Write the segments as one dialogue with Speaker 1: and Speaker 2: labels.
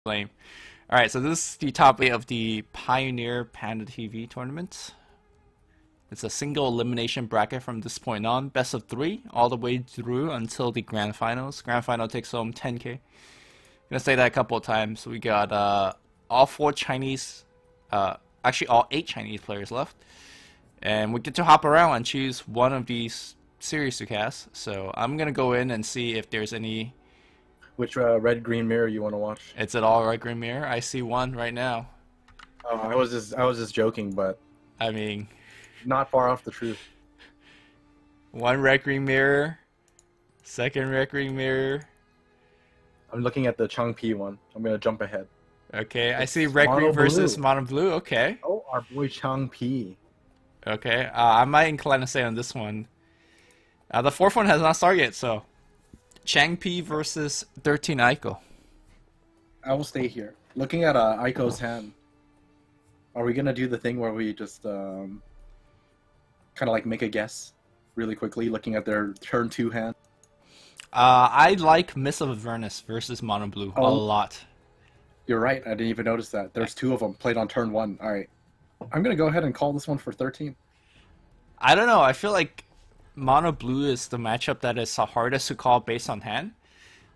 Speaker 1: Lame. Alright, so this is the top 8 of the Pioneer PandaTV tournament. It's a single elimination bracket from this point on. Best of 3, all the way through until the Grand Finals. Grand Final takes home 10K. I'm gonna say that a couple of times. We got all 4 Chinese, actually all 8 Chinese players left. And we get to hop around and choose one of these series to cast. So I'm gonna go in and see if there's any...
Speaker 2: Which red green mirror you want to watch?
Speaker 1: It's an all red green mirror. I see one right now.
Speaker 2: Oh, I was just joking, but
Speaker 1: I mean,
Speaker 2: not far off the truth.
Speaker 1: One red green mirror, second red green mirror.
Speaker 2: I'm looking at the changpi one. I'm gonna jump ahead.
Speaker 1: Okay, I see red green versus mono blue. Okay.
Speaker 2: Oh, our boy changpi.
Speaker 1: Okay, I might incline to say on this one. The fourth one has not started yet, so changpi versus 13 Aoko.
Speaker 2: I will stay here. Looking at Aiko's hand, are we gonna do the thing where we just kind of like make a guess really quickly, looking at their turn 2 hand?
Speaker 1: I like Miss of Avernus versus mono blue a lot.
Speaker 2: You're right. I didn't even notice that. There's 2 of them played on turn 1. All right, I'm gonna go ahead and call this one for 13.
Speaker 1: I don't know. I feel like mono blue is the matchup that is the hardest to call based on hand,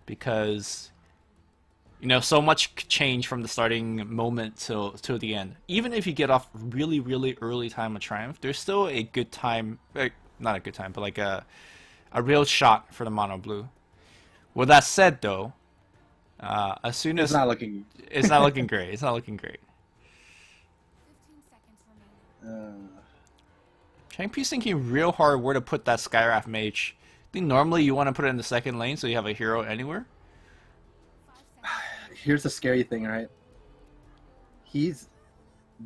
Speaker 1: because you know so much could change from the starting moment till the end. Even if you get off really early time of triumph, there's still a good time, not a good time, but like a real shot for the mono blue. With that said, though, as soon as
Speaker 2: it's not looking
Speaker 1: great. It's not looking great.
Speaker 3: 15 seconds remaining.
Speaker 1: changpi's thinking real hard where to put that Skywrath Mage. I think normally you want to put it in the second lane so you have a hero anywhere.
Speaker 2: Here's the scary thing, right? He's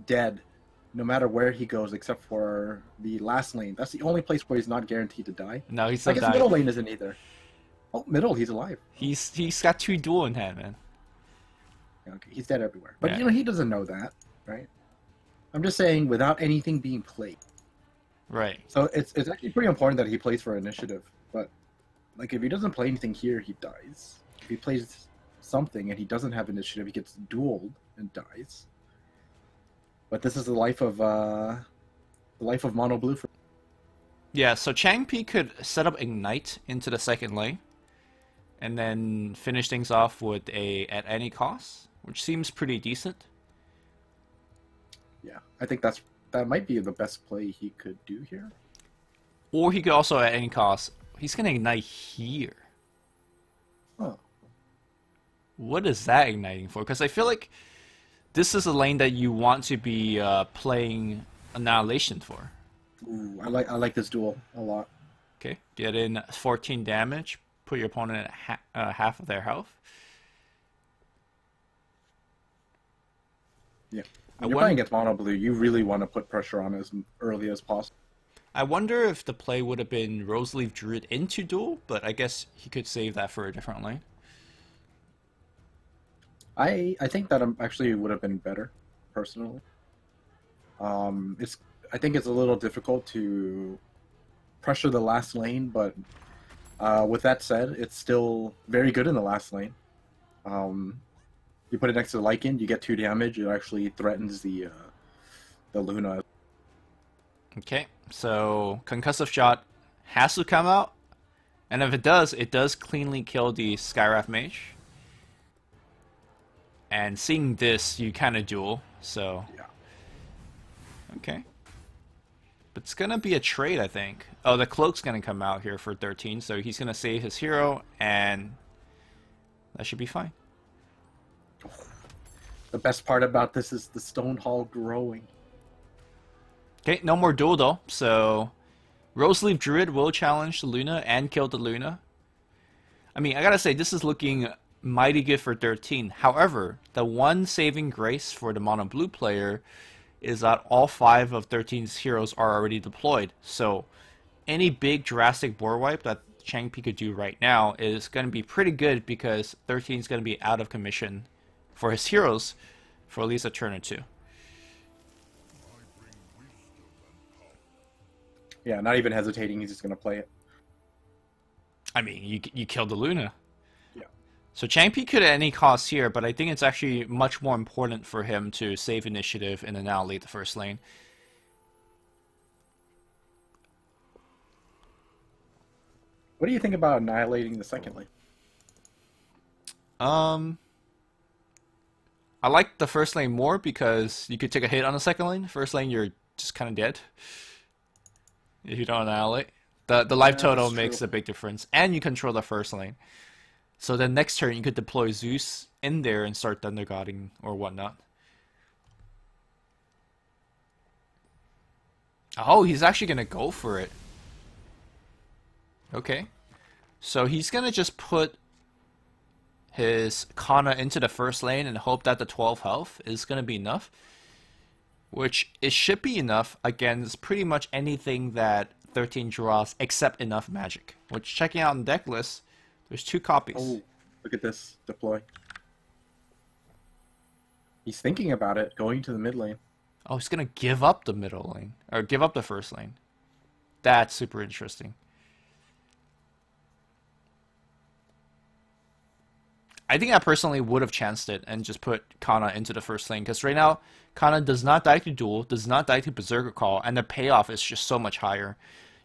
Speaker 2: dead no matter where he goes except for the last lane. That's the only place where he's not guaranteed to die.
Speaker 1: No, he's
Speaker 2: I
Speaker 1: still
Speaker 2: guess middle lane isn't either. Oh, middle, he's alive.
Speaker 1: He's got 2 duel in hand, man.
Speaker 2: Okay, he's dead everywhere. But
Speaker 1: Yeah.
Speaker 2: you know, he doesn't know that, right? I'm just saying without anything being played.
Speaker 1: Right.
Speaker 2: So it's actually pretty important that he plays for initiative. But like if he doesn't play anything here, he dies. If he plays something and he doesn't have initiative, he gets dueled and dies. But this is the life of mono blue.
Speaker 1: Yeah, so changpi could set up Ignite into the second lane, and then finish things off with a at any cost, which seems pretty decent.
Speaker 2: Yeah, I think that might be the best play he could do here.
Speaker 1: Or he could also at any cost. He's gonna Ignite here.
Speaker 2: Oh.
Speaker 1: What is that igniting for? Because I feel like this is a lane that you want to be playing Annihilation for.
Speaker 2: Ooh, I like this duel a lot.
Speaker 1: Okay, get in 14 damage. Put your opponent at half of their health.
Speaker 2: Yeah, when you're playing against mono blue, you really want to put pressure on as early as possible.
Speaker 1: I wonder if the play would have been Roseleaf Druid into duel, but I guess he could save that for a different lane.
Speaker 2: I think that actually would have been better, personally. I think it's a little difficult to pressure the last lane, but with that said, it's still very good in the last lane. You put it next to the Lycan, you get 2 damage. It actually threatens the Luna.
Speaker 1: Okay, so Concussive Shot has to come out, and if it does cleanly kill the Skywrath Mage. And seeing this, you kind of duel, so...
Speaker 2: Yeah.
Speaker 1: Okay. But it's going to be a trade, I think. Oh, the Cloak's going to come out here for 13, so he's going to save his hero, and that should be fine.
Speaker 2: The best part about this is the Stone Hall growing.
Speaker 1: Okay, no more duel, though, so... Roseleaf Druid will challenge the Luna and kill the Luna. I mean, I gotta say, this is looking mighty good for 13. However, the one saving grace for the mono blue player is that all 5 of 13's heroes are already deployed. So any big drastic board wipe that changpi could do right now is going to be pretty good, because 13 is going to be out of commission for his heroes for at least a turn or 2.
Speaker 2: Yeah, not even hesitating, he's just going to play it.
Speaker 1: I mean, you killed the Luna.
Speaker 2: Yeah.
Speaker 1: So changpi could at any cost here, but I think it's actually much more important for him to save initiative and annihilate the first lane.
Speaker 2: What do you think about annihilating the second lane?
Speaker 1: I like the first lane more because you could take a hit on the second lane. First lane, you're just kind of dead if you don't annihilate. The life total makes a big difference, and you control the first lane. So then next turn, you could deploy Zeus in there and start Thunder Godding or whatnot. Oh, he's actually going to go for it. Okay. So he's going to just put his Kana into the first lane and hope that the 12 health is going to be enough. Which it should be enough against pretty much anything that 13 draws except enough magic. Which, checking out on the deck list, there's 2 copies.
Speaker 2: Oh, look at this deploy. He's thinking about it, going to the mid lane.
Speaker 1: Oh, he's going to give up the middle lane. Or give up the first lane. That's super interesting. I think I personally would have chanced it and just put Kana into the first lane. Because right now, Kana does not die to Duel, does not die to Berserker Call, and the payoff is just so much higher.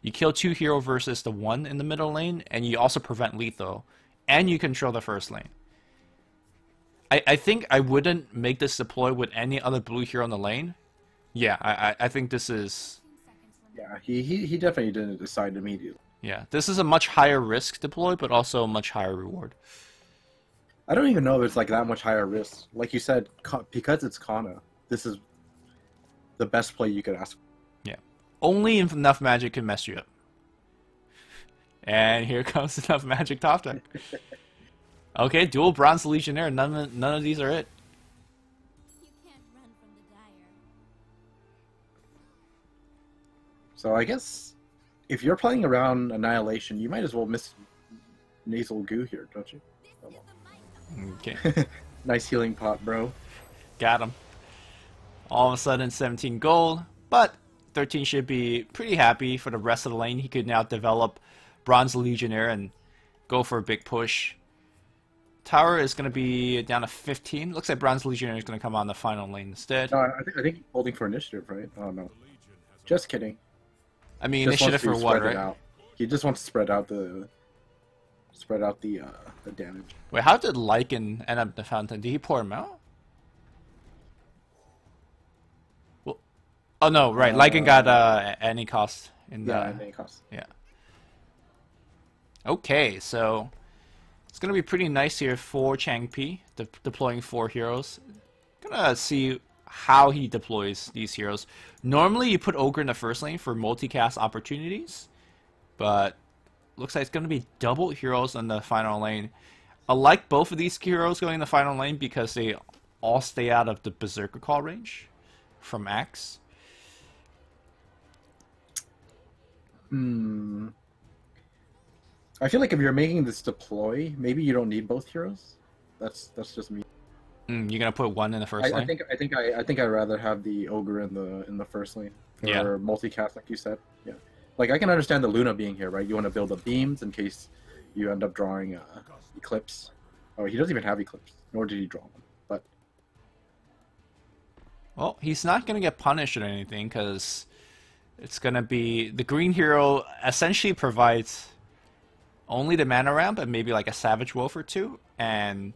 Speaker 1: You kill 2 hero versus the 1 in the middle lane, and you also prevent lethal, and you control the first lane. I think I wouldn't make this deploy with any other blue hero in the lane. Yeah, I think this is...
Speaker 2: Yeah, he definitely didn't decide immediately.
Speaker 1: Yeah, this is a much higher risk deploy, but also a much higher reward.
Speaker 2: I don't even know if it's like that much higher risk. Like you said, because it's Kana, this is the best play you could ask for.
Speaker 1: Yeah. Only if enough magic can mess you up. And here comes enough magic top deck. Okay, dual Bronze Legionnaire. None of these are it.
Speaker 3: You can't run from the dire.
Speaker 2: So I guess if you're playing around Annihilation, you might as well miss Nasal Goo here, don't you?
Speaker 1: Okay.
Speaker 2: Nice healing pot, bro.
Speaker 1: Got him. All of a sudden, 17 gold. But 13 should be pretty happy for the rest of the lane. He could now develop Bronze Legionnaire and go for a big push. Tower is going to be down to 15. Looks like Bronze Legionnaire is going to come on the final lane instead.
Speaker 2: No, I think he's holding for initiative, right? Oh, no. Just kidding.
Speaker 1: I mean,
Speaker 2: Just
Speaker 1: initiative for
Speaker 2: wants to
Speaker 1: what,
Speaker 2: spread it
Speaker 1: right?
Speaker 2: out. He just wants to spread out the damage.
Speaker 1: Wait, how did Lycan end up the fountain? Did he pour him out? Well, oh no, right. Lycan got any cost in the...
Speaker 2: Yeah, any cost.
Speaker 1: Yeah. Okay, so it's gonna be pretty nice here for changpi, deploying 4 heroes. Gonna see how he deploys these heroes. Normally you put Ogre in the first lane for multicast opportunities, but looks like it's gonna be double heroes in the final lane. I like both of these heroes going in the final lane because they all stay out of the Berserker Call range from Axe.
Speaker 2: I feel like if you're making this deploy, maybe you don't need both heroes. That's just me.
Speaker 1: You're gonna put one in the first lane?
Speaker 2: I think I'd rather have the Ogre in the first lane for multicast, like you said. Yeah, like I can understand the Luna being here, right? You want to build up beams in case you end up drawing Eclipse. Oh, he doesn't even have Eclipse, nor did he draw one. But
Speaker 1: well, he's not gonna get punished or anything because it's gonna be the green hero essentially provides only the mana ramp and maybe like a Savage Wolf or 2, and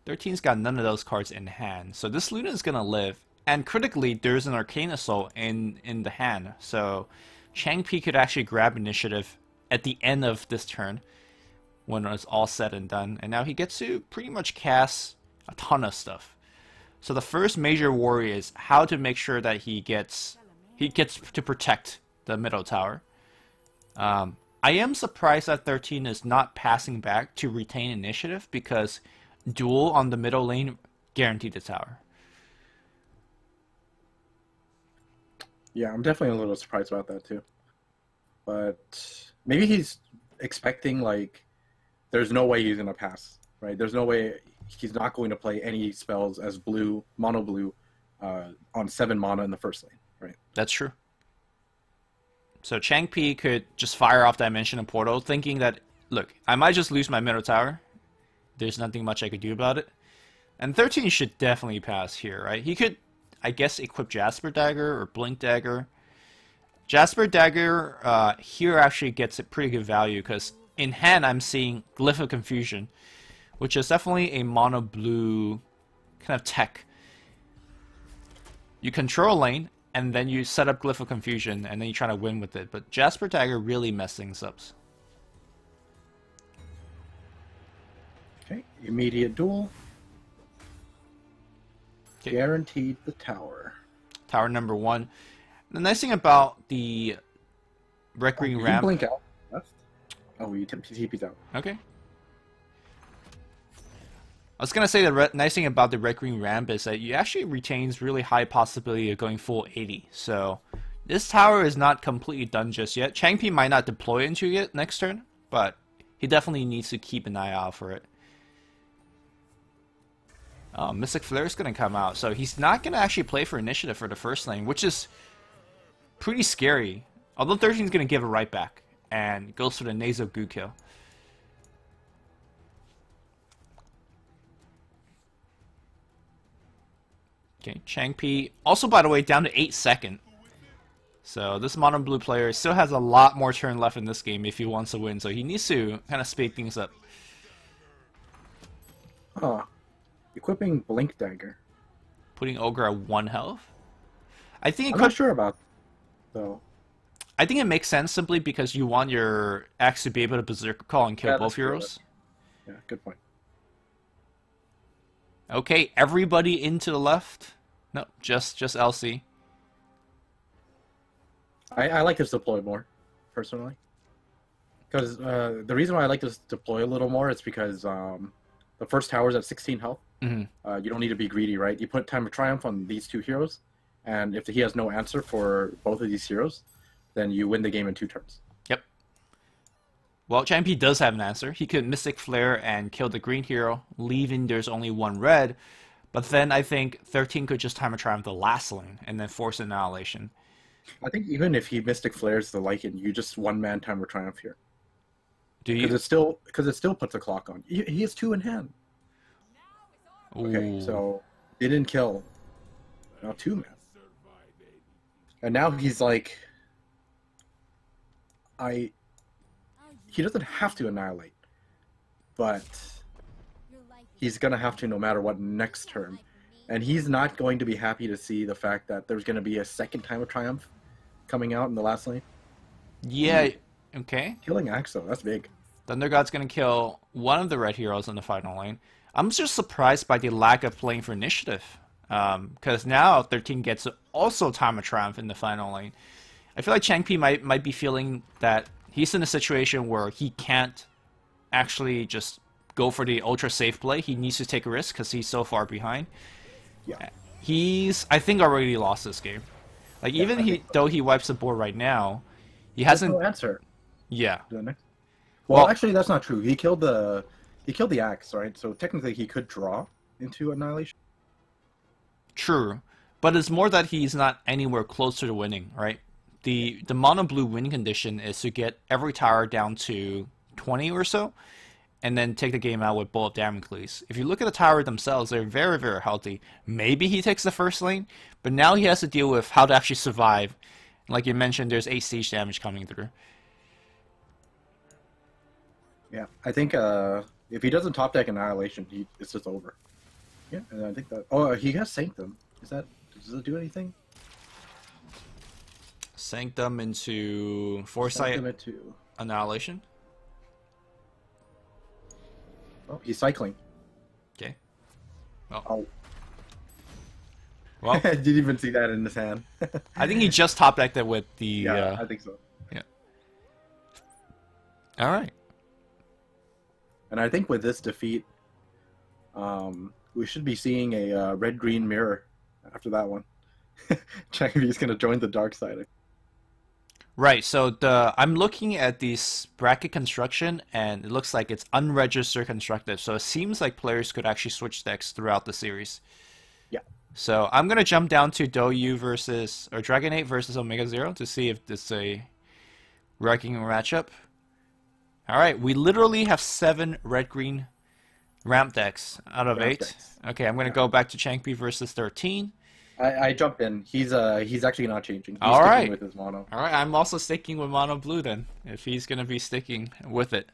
Speaker 1: 13's got none of those cards in hand. So this Luna is gonna live, and critically, there's an Arcane Assault in the hand. So changpi could actually grab initiative at the end of this turn when it's all said and done, and now he gets to pretty much cast a ton of stuff. So the first major worry is how to make sure that he gets to protect the middle tower. I am surprised that 13 is not passing back to retain initiative because Duel on the middle lane guaranteed the tower.
Speaker 2: yeah, I'm definitely a little surprised about that too. But maybe he's expecting like there's no way he's gonna pass, right? There's no way he's not going to play any spells as blue, mono blue, on 7 mana in the first lane, right?
Speaker 1: That's true. So changpi could just fire off Dimension and Portal, thinking that, look, I might just lose my middle tower, there's nothing much I could do about it. And 13 should definitely pass here, right? He could, I guess, equip Jasper Dagger or Blink Dagger. Jasper Dagger here actually gets a pretty good value because in hand I'm seeing Glyph of Confusion, which is definitely a mono blue kind of tech. You control a lane and then you set up Glyph of Confusion and then you try to win with it. But Jasper Dagger really mess things up.
Speaker 2: Okay, immediate duel.
Speaker 1: Okay.
Speaker 2: Guaranteed the tower.
Speaker 1: Tower number 1. The nice thing about the Red Green
Speaker 2: You
Speaker 1: Ramp.
Speaker 2: blink out left. Oh, you TP'd out.
Speaker 1: Okay. I was gonna say the nice thing about the Red Green Ramp is that you actually retains really high possibility of going full 80. So this tower is not completely done just yet. Changpi might not deploy into it next turn, but he definitely needs to keep an eye out for it. Mystic Flare is going to come out, so he's not going to actually play for initiative for the first lane, which is pretty scary. Although 13 is going to give it right back and goes for the Nasal Goo kill. Okay, Changpi also, by the way, down to 8 seconds. So this mono blue player still has a lot more turn left in this game if he wants to win, so he needs to kind of speed things up.
Speaker 2: Huh. Equipping Blink Dagger.
Speaker 1: Putting Ogre at 1 health. I think
Speaker 2: I'm not sure about though.
Speaker 1: I think it makes sense simply because you want your axe to be able to Berserker Call and kill both heroes.
Speaker 2: Yeah, good point.
Speaker 1: Okay, everybody into the left. No, just LC.
Speaker 2: I like this deploy more, personally. Because the reason why I like this deploy a little more is because the first tower's at 16 health.
Speaker 1: Mm-hmm.
Speaker 2: You don't need to be greedy, right? You put Time of Triumph on these 2 heroes, and if he has no answer for both of these heroes, then you win the game in 2 turns.
Speaker 1: Yep. Well, Changpi does have an answer. He could Mystic Flare and kill the green hero, leaving there's only 1 red. But then I think 13 could just Time of Triumph the last lane and then force Annihilation.
Speaker 2: I think even if he Mystic Flares the Lycan, you just one-man Time of Triumph here.
Speaker 1: Do you?
Speaker 2: Because it still puts a clock on. He has 2 in hand. Okay,
Speaker 1: Ooh.
Speaker 2: so he didn't kill. Now 2 man. And now he's like, he doesn't have to annihilate, but he's gonna have to no matter what next turn, and he's not going to be happy to see the fact that there's gonna be a second Time of Triumph coming out in the last lane.
Speaker 1: Yeah. Okay.
Speaker 2: Killing Axo, that's big.
Speaker 1: Thunder God's gonna kill one of the red heroes in the final lane. I'm just surprised by the lack of playing for initiative, because now 13 gets also Time of Triumph in the final lane. I feel like Changpi might be feeling that he's in a situation where he can't actually just go for the ultra safe play. He needs to take a risk because he's so far behind.
Speaker 2: Yeah.
Speaker 1: He's, I think, already lost this game. Like, yeah, even though he wipes the board right now, he hasn't.
Speaker 2: No answer.
Speaker 1: Yeah.
Speaker 2: Well, actually, that's not true. He killed the axe, right? So technically, he could draw into Annihilation.
Speaker 1: True, but it's more that he's not anywhere closer to winning, right? The mono blue win condition is to get every tower down to 20 or so, and then take the game out with Bolt of Damocles. If you look at the tower themselves, they're very, very healthy. Maybe he takes the first lane, but now he has to deal with how to actually survive. Like you mentioned, there's 8 siege damage coming through.
Speaker 2: Yeah, I think if he doesn't top deck Annihilation, it's just over. Yeah, and I think that... Oh, he has Sanctum. Does it do anything?
Speaker 1: Sanctum into Foresight
Speaker 2: Sanctum into...
Speaker 1: Annihilation.
Speaker 2: Oh, he's cycling.
Speaker 1: Okay. Well,
Speaker 2: Oh.
Speaker 1: Well,
Speaker 2: I didn't even see that in his hand.
Speaker 1: I think he just top decked it with the...
Speaker 2: Yeah, I think so.
Speaker 1: Yeah. All right.
Speaker 2: And I think with this defeat, we should be seeing a red-green mirror after that one. Changpi's going to join the dark side.
Speaker 1: Right, so I'm looking at this bracket construction, and it looks like it's unregistered constructive, so it seems like players could actually switch decks throughout the series.
Speaker 2: Yeah.
Speaker 1: So I'm going to jump down to Doudou versus, or Dragonate versus OmegaZero to see if this is a ranking matchup. Alright, we literally have 7 red-green Ramp decks out of
Speaker 2: Ramp
Speaker 1: 8.
Speaker 2: decks.
Speaker 1: Okay, I'm gonna go back to changpi versus 13.
Speaker 2: I jumped in. He's actually not changing. He's
Speaker 1: All
Speaker 2: sticking
Speaker 1: right.
Speaker 2: with his mono.
Speaker 1: All right, I'm also sticking with mono blue then, if he's gonna be sticking with it.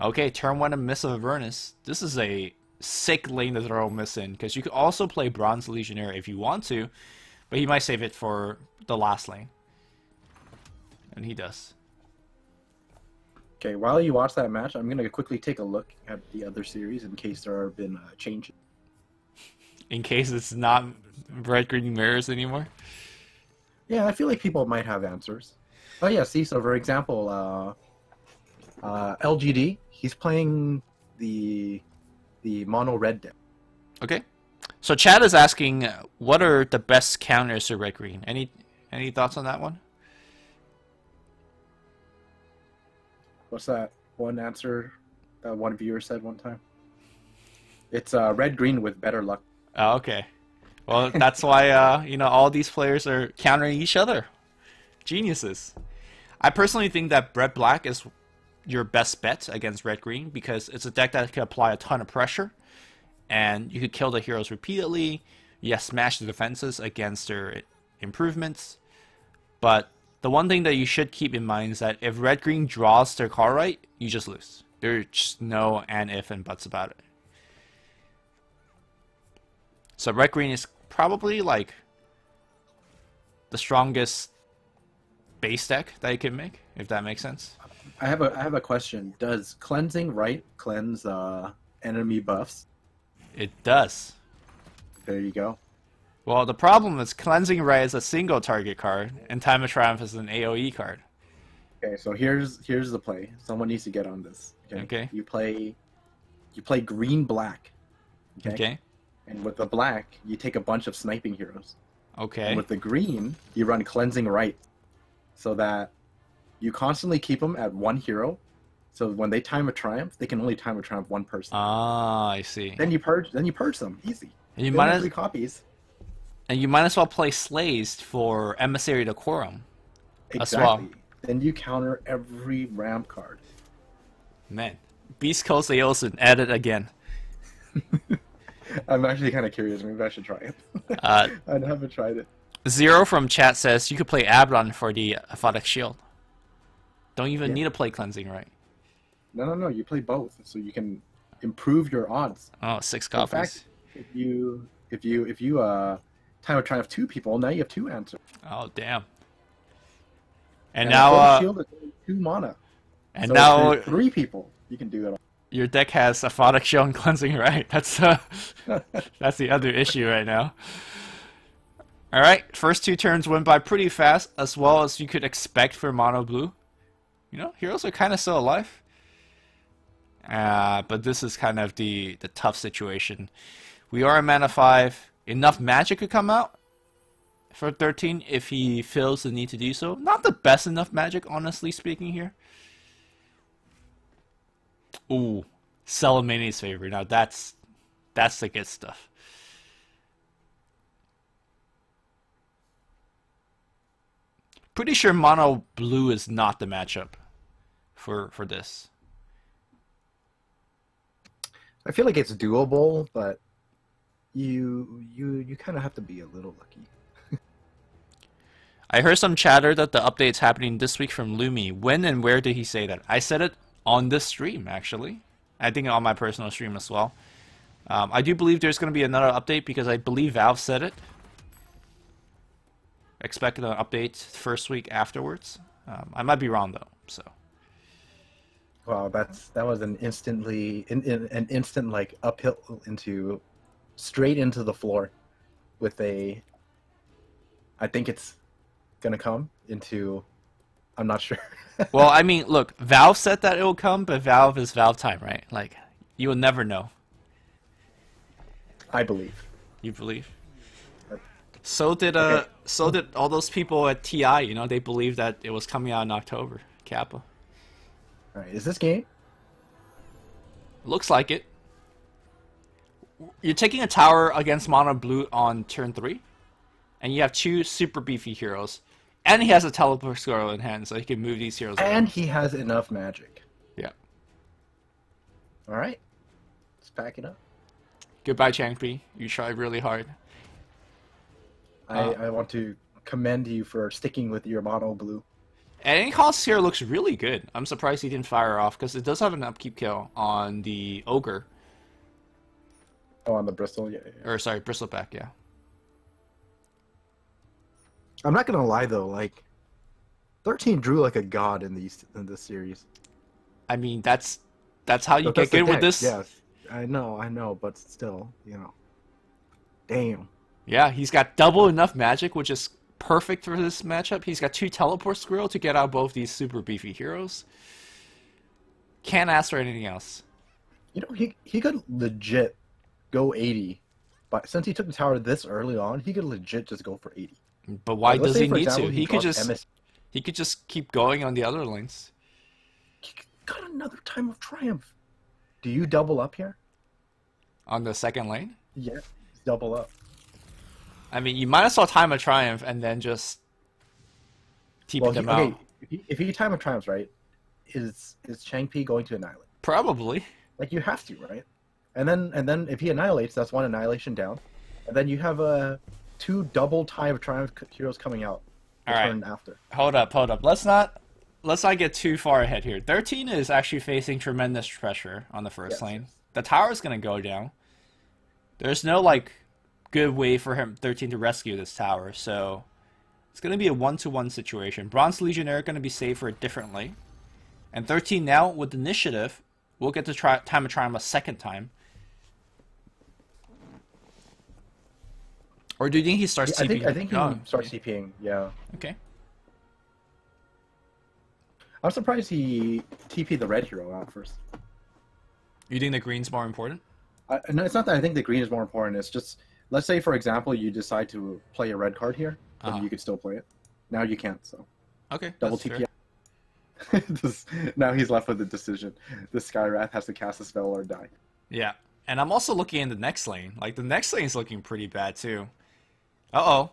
Speaker 1: Okay, turn 1 and Miss of Avernus. This is a sick lane to throw Miss in, because you could also play Bronze Legionnaire if you want to, but he might save it for the last lane. And he does.
Speaker 2: Okay, while you watch that match, I'm gonna quickly take a look at the other series in case there have been changes.
Speaker 1: In case it's not red-green mirrors anymore.
Speaker 2: Yeah, I feel like people might have answers. Oh yeah, see, so for example, LGD, he's playing the mono red deck.
Speaker 1: Okay. So Chad is asking, what are the best counters to red-green? Any thoughts on that one?
Speaker 2: What's that one answer that one viewer said one time? It's red green with better luck.
Speaker 1: Oh, okay. Well, that's why all these players are countering each other. Geniuses. I personally think that red black is your best bet against red green because it's a deck that can apply a ton of pressure, and you could kill the heroes repeatedly. Yes, smash the defenses against their improvements, but the one thing that you should keep in mind is that if red green draws their card right, you just lose. There's just no and if and buts about it. So red green is probably like the strongest base deck that you can make, if that makes sense.
Speaker 2: I have a question. Does cleansing right cleanse enemy buffs?
Speaker 1: It does.
Speaker 2: There you go.
Speaker 1: Well, the problem is Cleansing Ray is a single target card, and Time of Triumph is an AoE card.
Speaker 2: Okay, so here's the play. Someone needs to get on this.
Speaker 1: Okay.
Speaker 2: You play green black.
Speaker 1: Okay.
Speaker 2: And with the black, you take a bunch of sniping heroes.
Speaker 1: Okay.
Speaker 2: And with the green, you run cleansing right, so that you constantly keep them at one hero. So when they time a triumph, they can only time a triumph one person.
Speaker 1: Ah, I see.
Speaker 2: Then you purge them easy.
Speaker 1: And you
Speaker 2: They
Speaker 1: might
Speaker 2: only
Speaker 1: as,
Speaker 2: have 3 copies.
Speaker 1: and you might as well play Slays for Emissary Decorum. As well.
Speaker 2: Exactly. Then you counter every ramp card.
Speaker 1: Man, Beast Coast Eosin added again.
Speaker 2: I'm actually kind of curious. Maybe I should try it.
Speaker 1: Uh,
Speaker 2: I haven't tried it.
Speaker 1: Zero from chat says you could play Abaddon for the Aphotic Shield. Don't even need to play Cleansing, right?
Speaker 2: No. You play both, so you can improve your odds.
Speaker 1: Oh, 6
Speaker 2: In
Speaker 1: copies.
Speaker 2: fact, if you time a triumph 2 people, now you have 2 answers.
Speaker 1: Oh, damn. And
Speaker 2: a
Speaker 1: now,
Speaker 2: Aphotic Shield is only 2 mana.
Speaker 1: and
Speaker 2: So
Speaker 1: now
Speaker 2: if you're 3 people, you can do it all.
Speaker 1: your deck has Aphotic Shield and Cleansing, right? That's the other issue right now. All right, first 2 turns went by pretty fast, as well as you could expect for mono blue. You know, heroes are kind of still alive. But this is kind of the tough situation. We are in mana 5. Enough magic could come out for 13 if he feels the need to do so. Not the best enough magic, honestly speaking here. Ooh, Salamani's favorite. Now that's the good stuff. Pretty sure mono blue is not the matchup for this.
Speaker 2: I feel like it's doable, but you kind of have to be a little lucky.
Speaker 1: I heard some chatter that the update's happening this week from Lumi. When and where did he say that? I said it on this stream, actually. I think on my personal stream as well. I do believe there's going to be another update because I believe Valve said it. Expect an update first week afterwards. I might be wrong though. So.
Speaker 2: Wow, that was an instant like uphill straight into the floor, with a. I think it's gonna come into. I'm not sure.
Speaker 1: Well, I mean, look, Valve said that it will come, but Valve is Valve time, right? Like, you will never know.
Speaker 2: I believe.
Speaker 1: You believe? So did all those people at TI. You know, they believed that it was coming out in October. Kappa.
Speaker 2: All right, is this game?
Speaker 1: Looks like it. You're taking a tower against mono blue on turn 3, and you have 2 super beefy heroes, and he has a teleport scroll in hand, so he can move these heroes around.
Speaker 2: And he has enough magic.
Speaker 1: Yeah.
Speaker 2: All right, let's pack it up.
Speaker 1: Goodbye, changpi. You tried really hard.
Speaker 2: I want to commend you for sticking with your mono blue.
Speaker 1: And cost here looks really good. I'm surprised he didn't fire off because it does have an upkeep kill on the ogre.
Speaker 2: Oh, on the bristle, yeah.
Speaker 1: Or sorry, bristleback, yeah.
Speaker 2: I'm not gonna lie though, like 13 drew like a god in this series.
Speaker 1: I mean, that's how you
Speaker 2: But
Speaker 1: get
Speaker 2: that's the
Speaker 1: good with
Speaker 2: deck,
Speaker 1: this.
Speaker 2: Yes, I know, but still, you know. Damn.
Speaker 1: Yeah, he's got double enough magic, which is perfect for this matchup. He's got 2 teleport squirrel to get out both these super beefy heroes. Can't ask for anything else.
Speaker 2: You know, he could legit go 80, but since he took the tower this early on, he could legit just go for 80.
Speaker 1: But why
Speaker 2: Like, let's
Speaker 1: does
Speaker 2: say,
Speaker 1: he
Speaker 2: for
Speaker 1: need
Speaker 2: example,
Speaker 1: to? He could
Speaker 2: dropped
Speaker 1: just he could just keep going on the other lanes.
Speaker 2: He got another time of triumph. Do you double up here?
Speaker 1: On the second lane?
Speaker 2: Yeah, double up.
Speaker 1: I mean, you might as well time a triumph and then just TP them out.
Speaker 2: If he time of triumphs, right, is changpi going to annihilate?
Speaker 1: Probably.
Speaker 2: Like, you have to, right? And then if he annihilates, that's 1 annihilation down. And then you have 2 double time of triumph heroes coming out.
Speaker 1: All right.
Speaker 2: Turn after.
Speaker 1: Hold up. Let's not get too far ahead here. 13 is actually facing tremendous pressure on the first lane.
Speaker 2: Yes.
Speaker 1: The tower's gonna go down. There's no like good way for 13 to rescue this tower, so it's gonna be a 1-to-1 situation. Bronze Legionnaire gonna be saved for a different lane. And 13 now with initiative, we'll get to try time of triumph a second time. Or do you think he starts TPing?
Speaker 2: I think he starts TPing, yeah.
Speaker 1: Okay.
Speaker 2: I'm surprised he TP'd the red hero out first.
Speaker 1: You think the green's more important?
Speaker 2: No, it's not that I think the green is more important. It's just, let's say, for example, you decide to play a red card here, then you could still play it. Now you can't, so.
Speaker 1: Okay,
Speaker 2: Double TP. Now he's left with the decision. The Skywrath has to cast a spell or die.
Speaker 1: Yeah, and I'm also looking in the next lane. Like, the next lane is looking pretty bad, too. Uh-oh.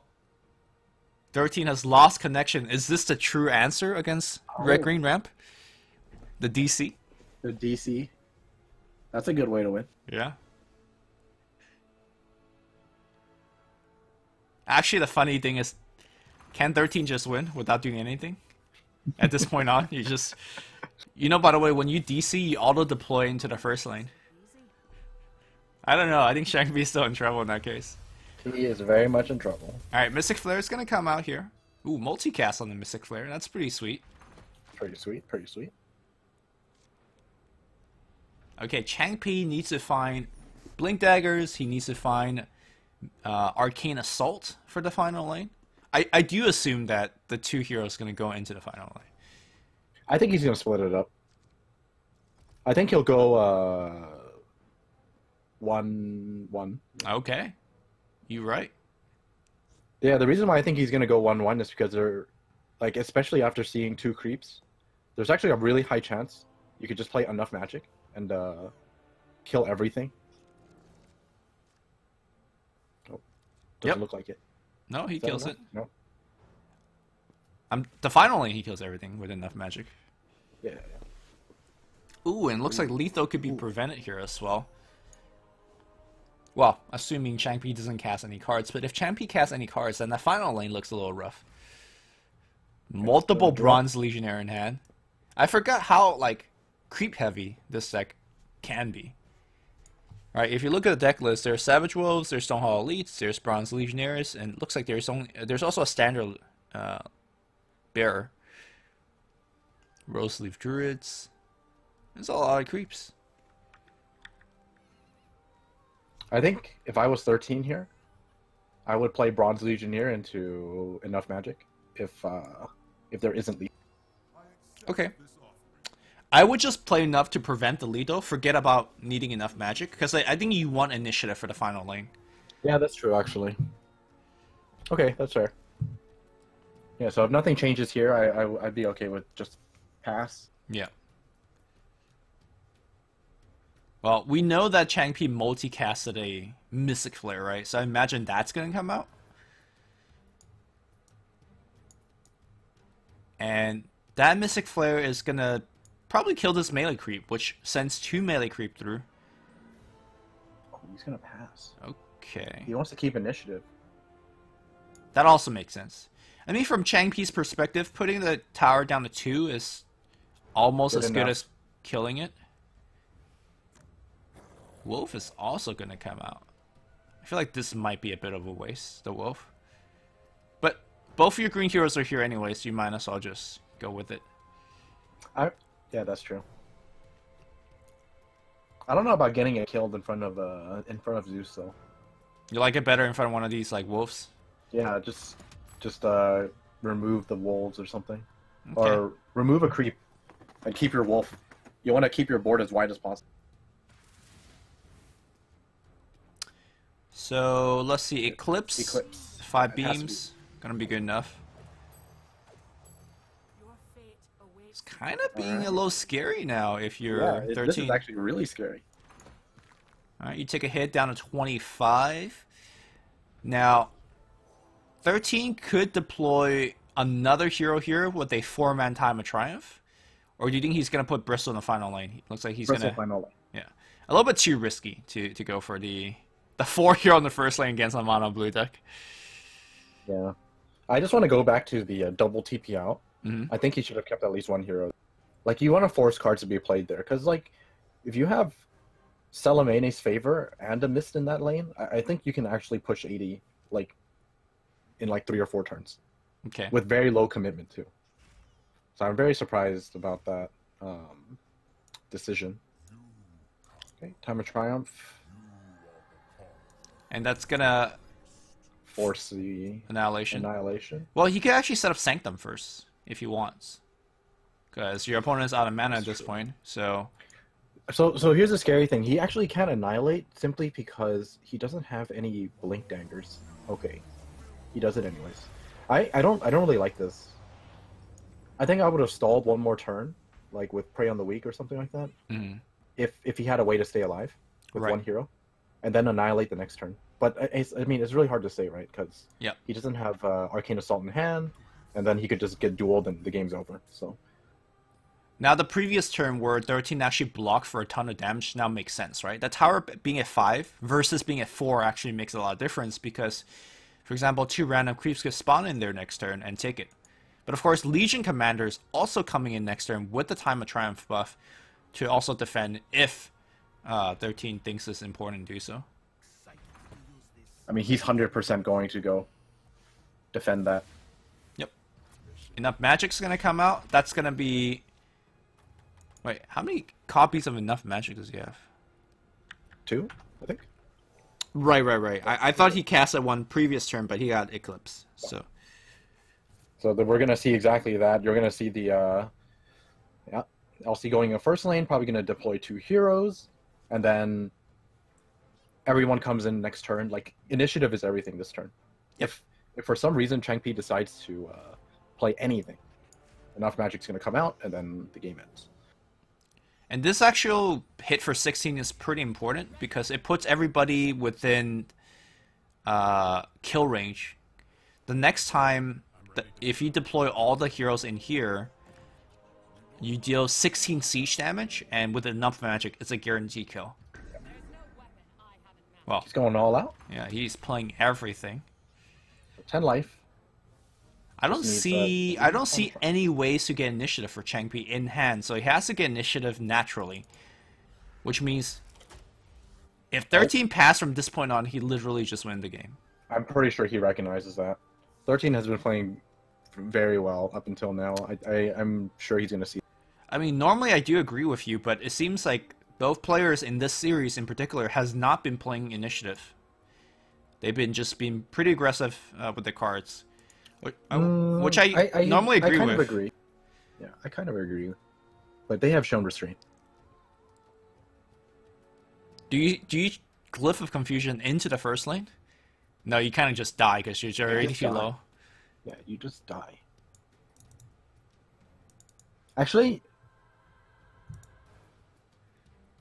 Speaker 1: 13 has lost connection. Is this the true answer against red-green ramp? The DC?
Speaker 2: The DC. That's a good way to win.
Speaker 1: Yeah. Actually, the funny thing is, can 13 just win without doing anything? At this point on, you just... You know, by the way, when you DC, you auto-deploy into the first lane. I don't know. I think changpi is still in trouble in that case.
Speaker 2: He is very much in trouble.
Speaker 1: Alright, Mystic Flare is going to come out here. Ooh, multicast on the Mystic Flare. That's pretty sweet.
Speaker 2: Pretty sweet, pretty sweet.
Speaker 1: Okay, changpi needs to find Blink Daggers. He needs to find Arcane Assault for the final lane. I do assume that the 2 heroes are going to go into the final lane.
Speaker 2: I think he's going to split it up. I think he'll go 1-1.
Speaker 1: Okay. You're right.
Speaker 2: Yeah, the reason why I think he's going to go 1-1 is because they're, like, especially after seeing 2 creeps, there's actually a really high chance you could just play enough magic and kill everything. Oh, doesn't look like it.
Speaker 1: No, he kills it.
Speaker 2: No.
Speaker 1: The final lane, he kills everything with enough magic.
Speaker 2: Yeah.
Speaker 1: Ooh, and it looks like lethal could be prevented here as well. Well, assuming changpi doesn't cast any cards, but if changpi casts any cards, then the final lane looks a little rough. Multiple Bronze Legionnaire in hand. I forgot how, like, creep heavy this deck can be. Alright, if you look at the deck list, there's Savage Wolves, there's Stonehall Elites, there's Bronze Legionnaires, and it looks like there's also a standard bearer. Roseleaf Druids. There's a lot of creeps.
Speaker 2: I think if I was 13 here, I would play Bronze Legionnaire into enough magic if there isn't lethal.
Speaker 1: Okay. I would just play enough to prevent the lethal. Forget about needing enough magic, because I think you want initiative for the final lane.
Speaker 2: Yeah, that's true, actually. Okay, that's fair. Yeah, so if nothing changes here, I'd be okay with just pass.
Speaker 1: Yeah. Well, we know that changpi multicasted a Mystic Flare, right? So I imagine that's going to come out. And that Mystic Flare is going to probably kill this melee creep, which sends 2 melee creep through.
Speaker 2: Oh, he's gonna pass.
Speaker 1: Okay.
Speaker 2: He wants to keep initiative.
Speaker 1: That also makes sense. I mean, from changpi's perspective, putting the tower down to 2 is almost as good as killing it. Wolf is also going to come out. I feel like this might be a bit of a waste, the wolf. But both of your green heroes are here anyway, so you might as well just go with it.
Speaker 2: Yeah, that's true. I don't know about getting it killed in front of Zeus though.
Speaker 1: You like it better in front of one of these like wolves?
Speaker 2: Yeah, just remove the wolves or something,
Speaker 1: Okay.
Speaker 2: or remove a creep and keep your wolf. You want to keep your board as wide as possible.
Speaker 1: So let's see, Eclipse. 5
Speaker 2: It has to
Speaker 1: beams, gonna be good enough. It's kind of being a little scary now if you're 13.
Speaker 2: This is actually really scary.
Speaker 1: Alright, you take a hit down to 25. Now, 13 could deploy another hero here with a 4-man Time of Triumph. Or do you think he's going to put Bristol in the final lane? Looks like he's going to...
Speaker 2: final lane.
Speaker 1: Yeah. A little bit too risky to go for the 4 hero in the first lane against a mono blue deck.
Speaker 2: Yeah. I just want to go back to the double TP out.
Speaker 1: Mm-hmm.
Speaker 2: I think he should have kept at least 1 hero. Like, you want to force cards to be played there. Because, like, if you have Salamane's Favor and a Mist in that lane, I think you can actually push 80, like, in, like, 3 or 4 turns.
Speaker 1: Okay.
Speaker 2: With very low commitment, too. So I'm very surprised about that decision. Okay, Time of Triumph.
Speaker 1: And that's going to...
Speaker 2: Force the Annihilation.
Speaker 1: Well, he could actually set up Sanctum first, if he wants. Because your opponent is out of mana at this point, so...
Speaker 2: So here's the scary thing. He actually can't Annihilate simply because he doesn't have any Blink Daggers. Okay. He does it anyways. I don't really like this. I think I would have stalled 1 more turn, like with Prey on the Weak or something like that.
Speaker 1: Mm-hmm.
Speaker 2: If he had a way to stay alive with
Speaker 1: Right.
Speaker 2: 1 hero, and then Annihilate the next turn. But it's really hard to say, right? Because he doesn't have Arcane Assault in hand, and then he could just get dueled and the game's over. So
Speaker 1: now the previous turn where 13 actually blocked for a ton of damage now makes sense, right? The tower being at 5 versus being at 4 actually makes a lot of difference because, for example, 2 random creeps could spawn in there next turn and take it. But of course, Legion Commander's also coming in next turn with the Time of Triumph buff to also defend if 13 thinks it's important to do so.
Speaker 2: I mean, he's 100% going to go defend that.
Speaker 1: Yep. Enough Magic's gonna come out. That's gonna be... Wait, how many copies of Enough Magic does he have?
Speaker 2: 2, I think.
Speaker 1: Right. I thought he cast at 1 previous turn, but he got Eclipse, so...
Speaker 2: So we're going to see exactly that. You're going to see the... LC going in first lane, probably going to deploy 2 heroes, and then everyone comes in next turn. Like, initiative is everything this turn. If for some reason changpi decides to play anything, Enough Magic's going to come out, and then the game ends.
Speaker 1: And this actual hit for 16 is pretty important because it puts everybody within kill range. The next time, if you deploy all the heroes in here, you deal 16 siege damage, and with Enough Magic, it's a guaranteed kill. Well,
Speaker 2: he's going all out.
Speaker 1: Yeah, he's playing everything.
Speaker 2: 10 life.
Speaker 1: I don't see any ways to get initiative for changpi in hand, so he has to get initiative naturally, which means if 13 passed from this point on, he literally just win the game.
Speaker 2: I'm pretty sure he recognizes that. 13 has been playing very well up until now. I'm sure he's going to see.
Speaker 1: I mean, normally I do agree with you, but it seems like both players in this series in particular has not been playing initiative. They've been just being pretty aggressive with the cards, which I normally agree with.
Speaker 2: I kind of agree. Yeah, I kind of agree. But they have shown restraint.
Speaker 1: Do you Glyph of Confusion into the first lane? No, you kind of just die because you're already too low.
Speaker 2: Yeah, you just die. Actually,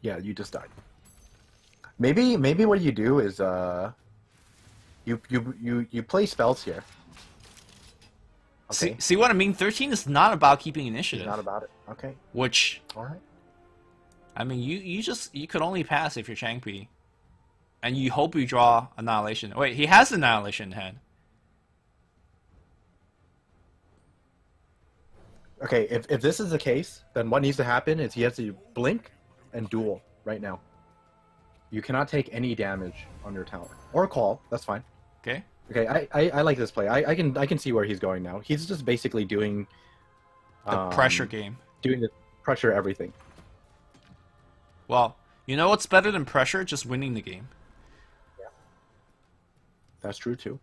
Speaker 2: yeah, you just died. Maybe what you do is you play spells here. Okay.
Speaker 1: See what I mean? 13 is not about keeping
Speaker 2: He's
Speaker 1: initiative.
Speaker 2: not about it. Okay.
Speaker 1: Which,
Speaker 2: All right.
Speaker 1: I mean, you could only pass if you're changpi. And you hope you draw Annihilation. Wait, he has Annihilation in hand.
Speaker 2: Okay, if this is the case, then what needs to happen is he has to blink and duel right now. You cannot take any damage on your tower. Or call, that's fine.
Speaker 1: Okay.
Speaker 2: Okay, I like this play. I can see where he's going now. He's just basically doing
Speaker 1: The pressure game.
Speaker 2: doing the pressure everything.
Speaker 1: Well, you know what's better than pressure? Just winning the game.
Speaker 2: That's true too.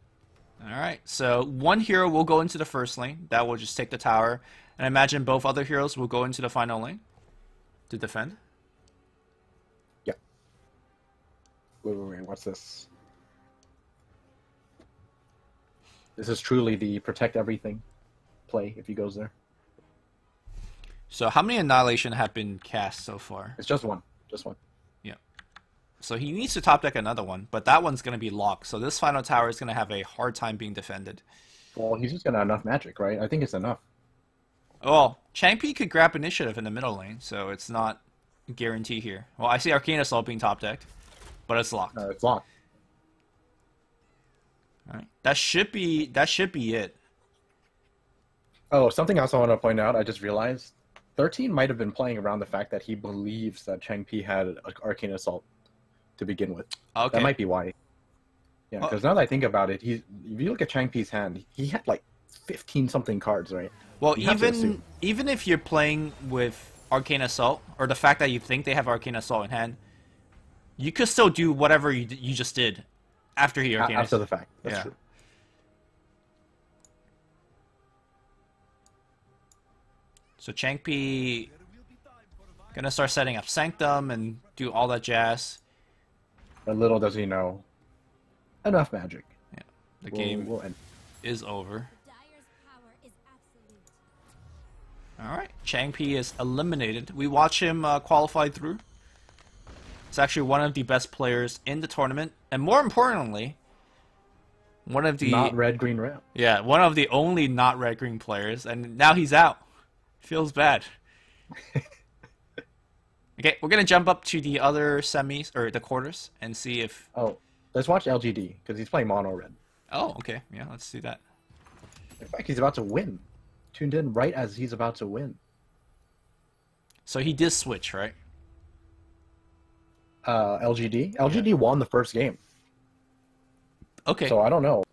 Speaker 1: Alright, so one hero will go into the first lane. That will just take the tower. And I imagine both other heroes will go into the final lane to defend.
Speaker 2: Yeah. Wait, what's this? This is truly the protect everything play if he goes there.
Speaker 1: So how many Annihilation have been cast so far?
Speaker 2: It's just one. Just one.
Speaker 1: Yeah. So he needs to top deck another one, but that one's going to be locked. So this final tower is going to have a hard time being defended.
Speaker 2: Well, he's just got enough magic, right? I think it's enough.
Speaker 1: Well, changpi could grab initiative in the middle lane, so it's not a guarantee here. Well, I see Arcane Assault being top decked, but it's locked.
Speaker 2: It's locked.
Speaker 1: Alright. That should be it.
Speaker 2: Oh, something else I want to point out, I just realized. 13 might have been playing around the fact that he believes that changpi had Arcane Assault to begin with.
Speaker 1: Okay.
Speaker 2: That might be why. Yeah, because now that I think about it, if you look at changpi's hand, he had like 15-something cards, right?
Speaker 1: Well,
Speaker 2: You have to
Speaker 1: even
Speaker 2: assume.
Speaker 1: even if you're playing with Arcane Assault, or the fact that you think they have Arcane Assault in hand, you could still do whatever you just did after he Arcane
Speaker 2: After
Speaker 1: Assault.
Speaker 2: the fact. That's
Speaker 1: Yeah.
Speaker 2: true.
Speaker 1: So changpi gonna start setting up Sanctum and do all that jazz.
Speaker 2: But little does he know, enough magic.
Speaker 1: Yeah, the game
Speaker 2: will end.
Speaker 1: is over.
Speaker 3: The Dyer's power is absolute.
Speaker 1: Alright, changpi is eliminated. We watch him qualify through. It's actually one of the best players in the tournament, and more importantly, one of the
Speaker 2: Not red, green, red.
Speaker 1: yeah, one of the only not red green players, and now he's out. Feels bad. Okay, we're gonna jump up to the other semis or the quarters and see if.
Speaker 2: Oh, let's watch LGD because he's playing mono red.
Speaker 1: Oh, okay, yeah, let's do that.
Speaker 2: In fact, he's about to win. Tuned in right as he's about to win.
Speaker 1: So he did switch, right?
Speaker 2: LGD. LGD won the first game,
Speaker 1: Okay.
Speaker 2: so I don't know.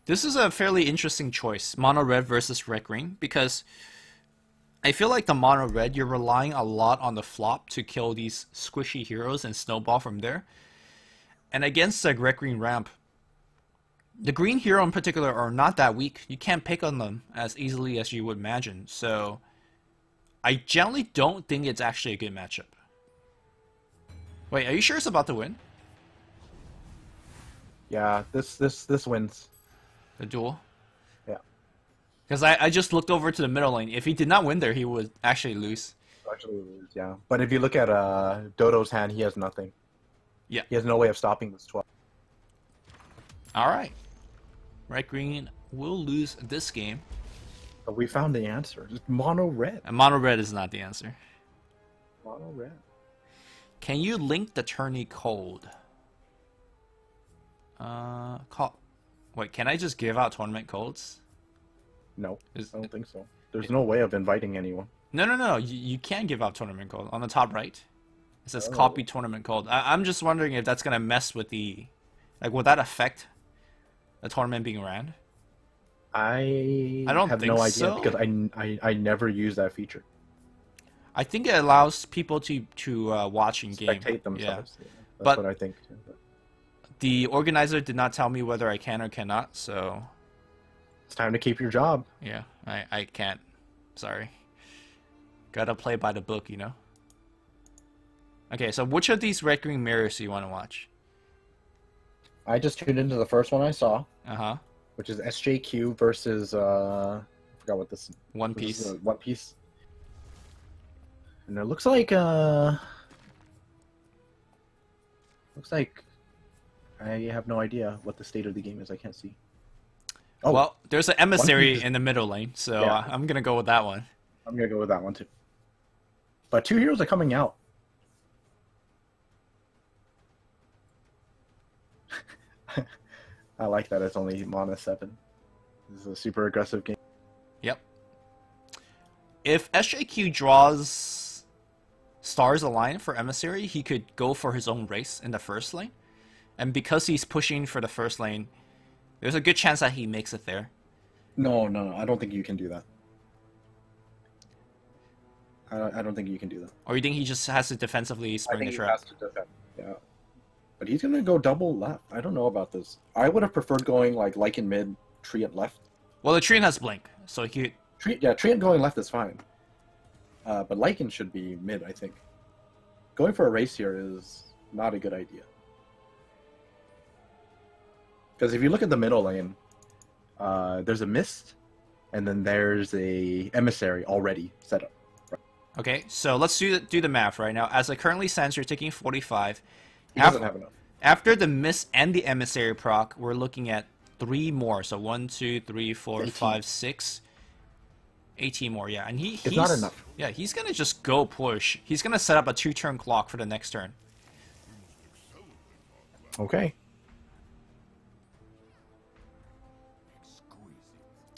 Speaker 1: This is a fairly interesting choice, mono red versus red green, because I feel like the mono red, you're relying a lot on the flop to kill these squishy heroes and snowball from there. And against the red green ramp, the green hero in particular are not that weak. You can't pick on them as easily as you would imagine. So I generally don't think it's actually a good matchup. Wait, are you sure it's about to win?
Speaker 2: Yeah, this wins.
Speaker 1: The duel?
Speaker 2: Yeah.
Speaker 1: Because I just looked over to the middle lane. If he did not win there, he would actually lose.
Speaker 2: Actually, yeah. But if you look at Dodo's hand, he has nothing.
Speaker 1: Yeah.
Speaker 2: He has no way of stopping this 12.
Speaker 1: Alright. Red green will lose this game.
Speaker 2: But we found the answer. Just mono red.
Speaker 1: And mono red is not the answer.
Speaker 2: Mono red.
Speaker 1: Can you link the tourney code? Wait, can I just give out tournament codes?
Speaker 2: No,
Speaker 1: Is-
Speaker 2: I don't think so. There's no way of inviting anyone.
Speaker 1: No. You can give out tournament code on the top right. It says
Speaker 2: Oh.
Speaker 1: copy tournament code. I'm just wondering if that's gonna mess with the, like, will that affect the tournament being ran?
Speaker 2: I
Speaker 1: don't
Speaker 2: have
Speaker 1: think
Speaker 2: no idea
Speaker 1: so.
Speaker 2: because I never use that feature.
Speaker 1: I think it allows people to watch in game.
Speaker 2: Spectate themselves. Yeah, that's
Speaker 1: But-
Speaker 2: what I think.
Speaker 1: The organizer did not tell me whether I can or cannot, so
Speaker 2: It's time to keep your job.
Speaker 1: yeah, I can't. Sorry. Gotta play by the book, you know? Okay, so which of these red green mirrors do you want to watch?
Speaker 2: I just tuned into the first one I saw,
Speaker 1: Uh-huh.
Speaker 2: which is SJQ versus I forgot what this
Speaker 1: One
Speaker 2: this
Speaker 1: Piece.
Speaker 2: is, One Piece. And it looks like I have no idea what the state of the game is. I can't see. Oh,
Speaker 1: Well, there's an emissary
Speaker 2: just-
Speaker 1: in the middle lane, so
Speaker 2: Yeah.
Speaker 1: I'm gonna go with that one.
Speaker 2: I'm gonna go with that one too. But 2 heroes are coming out. I like that it's only mana 7. This is a super aggressive game.
Speaker 1: Yep. If SJQ draws Stars Align for Emissary, he could go for his own race in the first lane. And because he's pushing for the first lane, there's a good chance that he makes it there.
Speaker 2: No, I don't think you can do that. I don't think you can do that.
Speaker 1: Or you think he just has to defensively
Speaker 2: I
Speaker 1: spring
Speaker 2: think
Speaker 1: the
Speaker 2: he
Speaker 1: trap?
Speaker 2: has to defend. Yeah. But he's gonna go double left. I don't know about this. I would have preferred going like Lycan mid, Treant left.
Speaker 1: Well, the Treant has Blink, so he could...
Speaker 2: Treant going left is fine. But Lycan should be mid, I think. Going for a race here is not a good idea. Because if you look at the middle lane, there's a Mist, and then there's a Emissary already set up.
Speaker 1: Okay, so let's do the math right now. As it currently stands, you're taking 45.
Speaker 2: He doesn't have enough.
Speaker 1: After the Mist and the Emissary proc, we're looking at 3 more. So 1, 2, 3, 4,
Speaker 2: 18.
Speaker 1: 5, 6, 18 more. Yeah, and he's
Speaker 2: not enough.
Speaker 1: Yeah, he's gonna just go push. He's gonna set up a 2-turn clock for the next turn.
Speaker 2: Okay.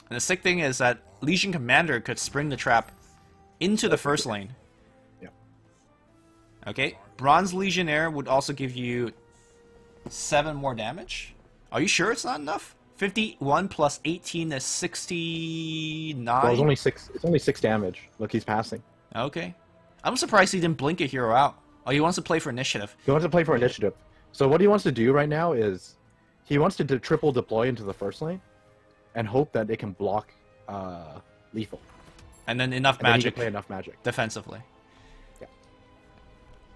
Speaker 1: And the sick thing is that Legion Commander could spring the trap into the first lane.
Speaker 2: Yeah.
Speaker 1: Okay, Bronze Legionnaire would also give you 7 more damage. Are you sure it's not enough? 51 plus 18 is 69.
Speaker 2: Well, it's only 6 damage. Look, he's passing.
Speaker 1: Okay. I'm surprised he didn't blink a hero out. Oh, he wants to play for initiative.
Speaker 2: He wants to play for initiative. So what he wants to do right now is he wants to triple deploy into the first lane and hope that it can block lethal.
Speaker 1: And then enough
Speaker 2: And then he
Speaker 1: magic
Speaker 2: can play enough magic.
Speaker 1: defensively.
Speaker 2: Yeah.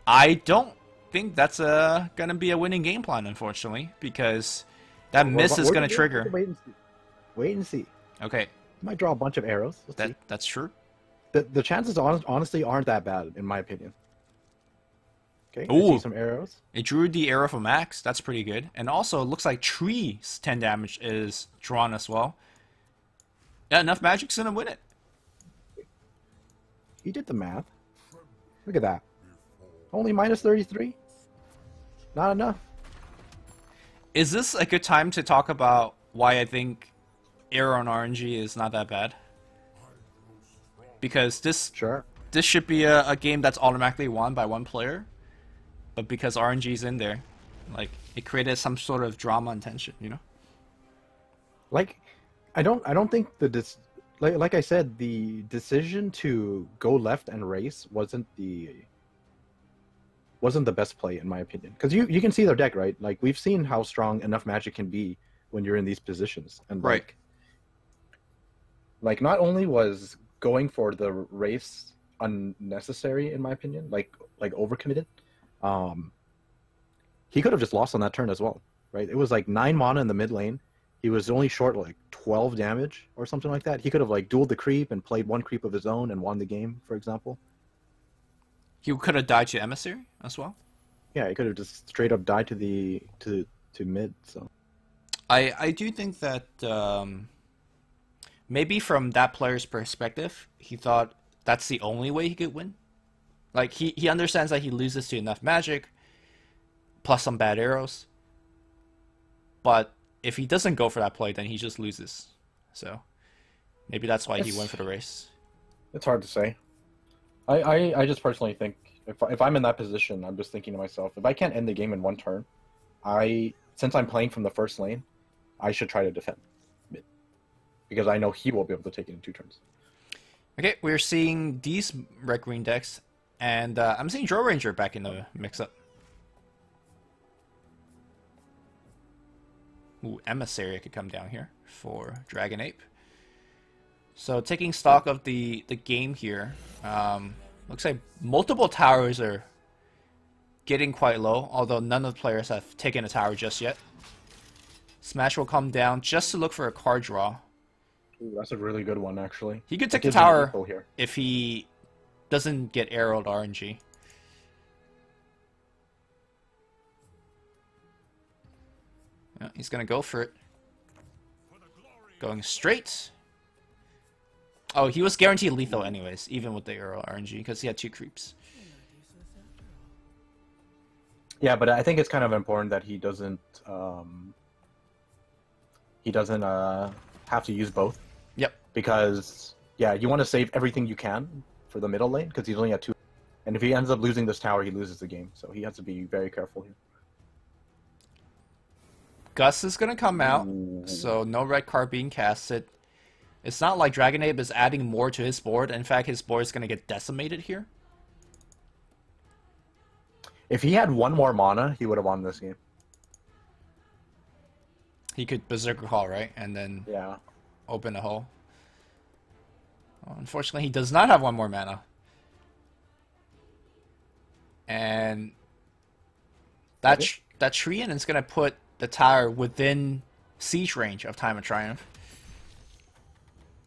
Speaker 1: I don't think that's gonna be a winning game plan, unfortunately, because that miss is gonna trigger.
Speaker 2: Wait and see. Wait and see.
Speaker 1: Okay,
Speaker 2: He might draw a bunch of arrows. Let's see.
Speaker 1: that's true.
Speaker 2: The chances honestly aren't that bad, in my opinion. Okay, I
Speaker 1: Ooh.
Speaker 2: see some arrows.
Speaker 1: It drew the arrow from Max. That's pretty good. And also, it looks like Tree's 10 damage is drawn as well. Yeah, enough magic's gonna win it.
Speaker 2: He did the math. Look at that. Only minus 33? Not enough.
Speaker 1: Is this a good time to talk about why I think arrow on RNG is not that bad? Because this
Speaker 2: Sure.
Speaker 1: should be a game that's automatically won by one player, but because RNG's in there, like, it created some sort of drama and tension, you know?
Speaker 2: Like, I don't think like I said, the decision to go left and race wasn't the best play in my opinion. Because you can see their deck, right? Like, we've seen how strong enough magic can be when you're in these positions, and
Speaker 1: Right.
Speaker 2: Like not only was going for the race unnecessary in my opinion, like overcommitted, he could have just lost on that turn as well, right? It was like 9 mana in the mid lane. He was only short like 12 damage or something like that. He could have like dueled the creep and played 1 creep of his own and won the game, for example.
Speaker 1: He could have died to Emissary as well.
Speaker 2: Yeah, he could have just straight up died to mid. So
Speaker 1: I do think that maybe from that player's perspective, he thought that's the only way he could win. Like, he understands that he loses to enough magic, plus some bad arrows. But if he doesn't go for that play, then he just loses. So maybe that's why he went for the race.
Speaker 2: it's hard to say. I just personally think if I'm in that position, I'm just thinking to myself, if I can't end the game in 1 turn, since I'm playing from the first lane, I should try to defend mid, because I know he will be able to take it in 2 turns.
Speaker 1: Okay, we're seeing these red-green decks, and I'm seeing Draw Ranger back in the mix-up. Ooh, Emissary could come down here for Dragon Ape. So taking stock of the game here, looks like multiple towers are getting quite low, although none of the players have taken a tower just yet. Smash will come down just to look for a card draw.
Speaker 2: Ooh, that's a really good one, actually.
Speaker 1: He could
Speaker 2: That
Speaker 1: take the
Speaker 2: gives him
Speaker 1: tower
Speaker 2: equal here.
Speaker 1: if he doesn't get arrowed RNG. Yeah, he's gonna go for it. Going straight. Oh, he was guaranteed lethal anyways, even with the arrow RNG, because he had 2 creeps.
Speaker 2: Yeah, but I think it's kind of important that he doesn't have to use both.
Speaker 1: Yep.
Speaker 2: Because yeah, you want to save everything you can for the middle lane because he's only at 2. And if he ends up losing this tower, he loses the game. So he has to be very careful here.
Speaker 1: Gus is gonna come out,
Speaker 2: Ooh.
Speaker 1: so no red card being casted. It's not like Dragon Ape is adding more to his board. In fact, his board is gonna get decimated here.
Speaker 2: If he had 1 more mana, he would have won this game.
Speaker 1: He could Berserker Call, right? And then
Speaker 2: Yeah.
Speaker 1: open a hole. Well, unfortunately, he does not have 1 more mana. And that
Speaker 2: Okay.
Speaker 1: that Treant is gonna put the tower within siege range of Time of Triumph.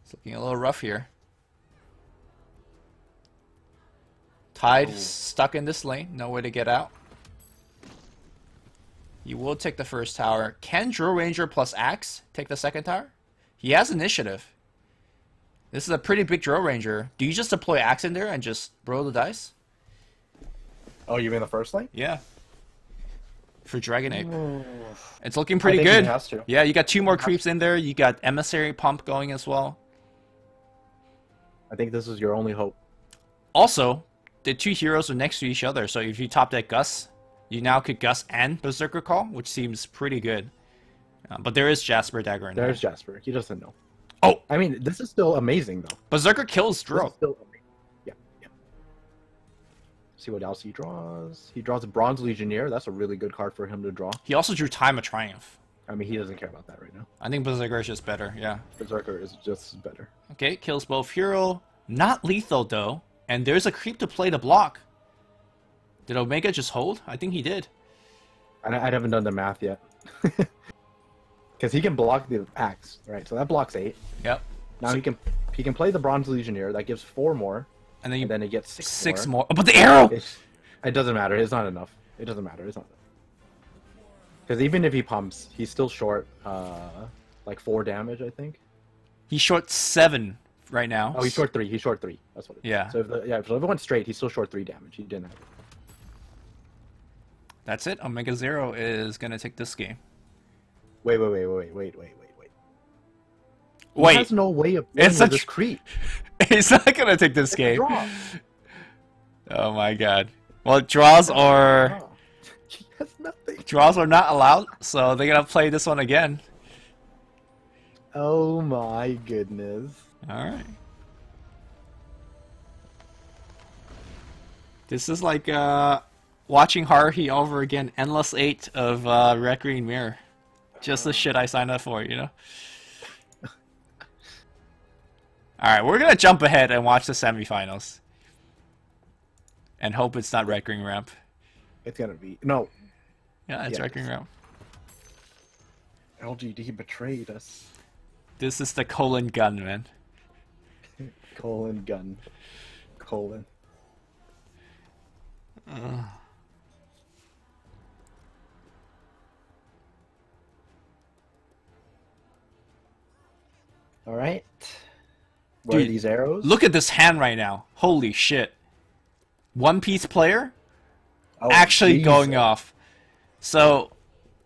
Speaker 1: It's looking a little rough here. Tide stuck in this lane, no way to get out. He will take the first tower. Can Drill Ranger plus Axe take the second tower? He has initiative. This is a pretty big Drill Ranger. Do you just deploy Axe in there and just roll the dice?
Speaker 2: Oh, you mean the first lane?
Speaker 1: Yeah. For Dragon Ape. It's looking pretty
Speaker 2: think he
Speaker 1: good.
Speaker 2: has to.
Speaker 1: Yeah, you got 2 more creeps in there. You got Emissary Pump going as well.
Speaker 2: I think this is your only hope.
Speaker 1: Also, the 2 heroes are next to each other, so if you top deck Gus, you now could Gus and Berserker Call, which seems pretty good. But there is Jasper Dagger in there.
Speaker 2: There's Jasper. He doesn't know.
Speaker 1: Oh!
Speaker 2: I mean, this is still amazing, though.
Speaker 1: Berserker kills
Speaker 2: This
Speaker 1: Drill.
Speaker 2: is still amazing. Yeah, yeah. See what else he draws. He draws a Bronze Legionnaire. That's a really good card for him to draw.
Speaker 1: He also drew Time of Triumph.
Speaker 2: I mean, he doesn't care about that right now.
Speaker 1: I think Berserker is just better, yeah.
Speaker 2: Berserker is just better.
Speaker 1: Okay, kills both hero. Not lethal, though. And there's a creep to play the block. Did Omega just hold? I think he did.
Speaker 2: I haven't done the math yet. Because he can block the axe, right? So that blocks 8.
Speaker 1: Yep.
Speaker 2: Now he can play the Bronze Legionnaire. That gives 4 more.
Speaker 1: And then,
Speaker 2: And then he gets 6
Speaker 1: 6
Speaker 2: more.
Speaker 1: more. Oh, but the arrow!
Speaker 2: It doesn't matter. It's not enough. It doesn't matter. It's not enough. Because even if he pumps, he's still short, like 4 damage, I think.
Speaker 1: He's short 7 right now.
Speaker 2: Oh, he's short 3. He's short 3. That's what it is.
Speaker 1: Yeah.
Speaker 2: So if it went straight, he's still short 3 damage. He didn't have it.
Speaker 1: That's it. OmegaZero is going to take this game.
Speaker 2: Wait. He
Speaker 1: Wait.
Speaker 2: has no way of
Speaker 1: It's
Speaker 2: winning with
Speaker 1: such-
Speaker 2: this creep.
Speaker 1: He's not going to take this
Speaker 2: It's a
Speaker 1: game.
Speaker 2: draw.
Speaker 1: Oh my god. Well, draws are...
Speaker 2: He has nothing.
Speaker 1: Draws are not allowed, so they're going to play this one again.
Speaker 2: Oh my goodness.
Speaker 1: Alright. This is like watching Haruhi over again. Endless 8 of Red Green Mirror. Just the shit I signed up for, you know? Alright, we're gonna jump ahead and watch the semifinals. And hope it's not Red Green Ramp.
Speaker 2: It's gonna be no.
Speaker 1: Yeah, it's
Speaker 2: Yeah,
Speaker 1: Red Green Ramp.
Speaker 2: LGD betrayed us.
Speaker 1: This is the colon gun, man.
Speaker 2: Colon gun. Colon. All right. Where are
Speaker 1: Dude,
Speaker 2: these arrows?
Speaker 1: Look at this hand right now. Holy shit. One Piece player
Speaker 2: Oh,
Speaker 1: actually
Speaker 2: Jesus.
Speaker 1: going off. So,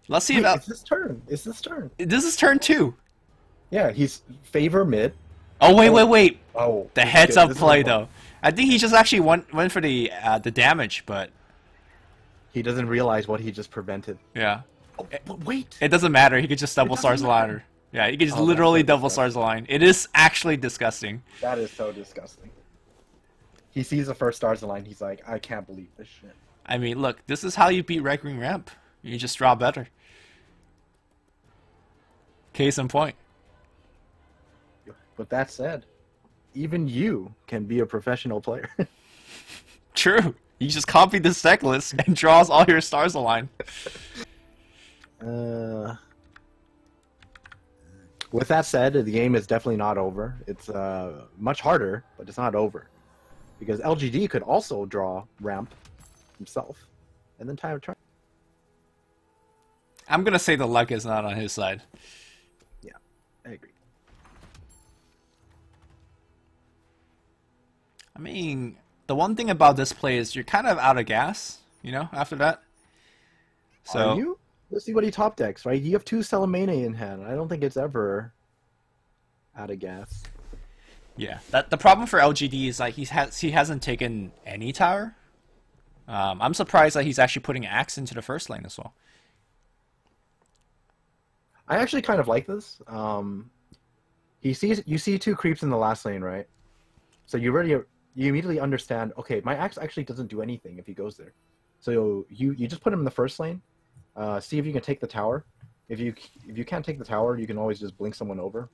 Speaker 1: let's see
Speaker 2: Wait,
Speaker 1: about...
Speaker 2: it's this turn. It's this turn.
Speaker 1: This is turn 2.
Speaker 2: Yeah, he's favor mid.
Speaker 1: Oh, wait.
Speaker 2: Oh,
Speaker 1: The
Speaker 2: this is
Speaker 1: heads
Speaker 2: good.
Speaker 1: up
Speaker 2: This is
Speaker 1: play,
Speaker 2: good.
Speaker 1: though. I think he just actually went for the damage, but
Speaker 2: He doesn't realize what he just prevented.
Speaker 1: yeah.
Speaker 2: Oh, but wait.
Speaker 1: It doesn't matter. He could just double
Speaker 2: doesn't
Speaker 1: stars the
Speaker 2: matter.
Speaker 1: line. Yeah, he could just
Speaker 2: Oh, that's
Speaker 1: literally
Speaker 2: so
Speaker 1: double
Speaker 2: disgusting.
Speaker 1: stars the line. It is actually disgusting.
Speaker 2: That is so disgusting. He sees the first stars line. He's like, I can't believe this shit.
Speaker 1: I mean, look, this is how you beat Red Green Ramp. You just draw better. Case in point.
Speaker 2: With that said, even you can be a professional player.
Speaker 1: True. You just copy this deck list and draws all your stars align.
Speaker 2: With that said, the game is definitely not over. It's much harder, but it's not over. Because LGD could also draw ramp himself, and then time of turn.
Speaker 1: I'm gonna say the luck is not on his side.
Speaker 2: Yeah, I agree.
Speaker 1: mean, the one thing about this play is you're kind of out of gas, you know, after that. So
Speaker 4: Are you? Let's see what he top decks, right? You have 2 Salamene in hand. I don't think it's ever out of gas.
Speaker 1: yeah, the problem for LGD is like he hasn't taken any tower. I'm surprised that he's actually putting Axe into the first lane as well.
Speaker 4: I actually kind of like this. You see 2 creeps in the last lane, right? So you immediately understand. Okay, my Axe actually doesn't do anything if he goes there. So you just put him in the first lane. See if you can take the tower. If you can't take the tower, you can always just blink someone over.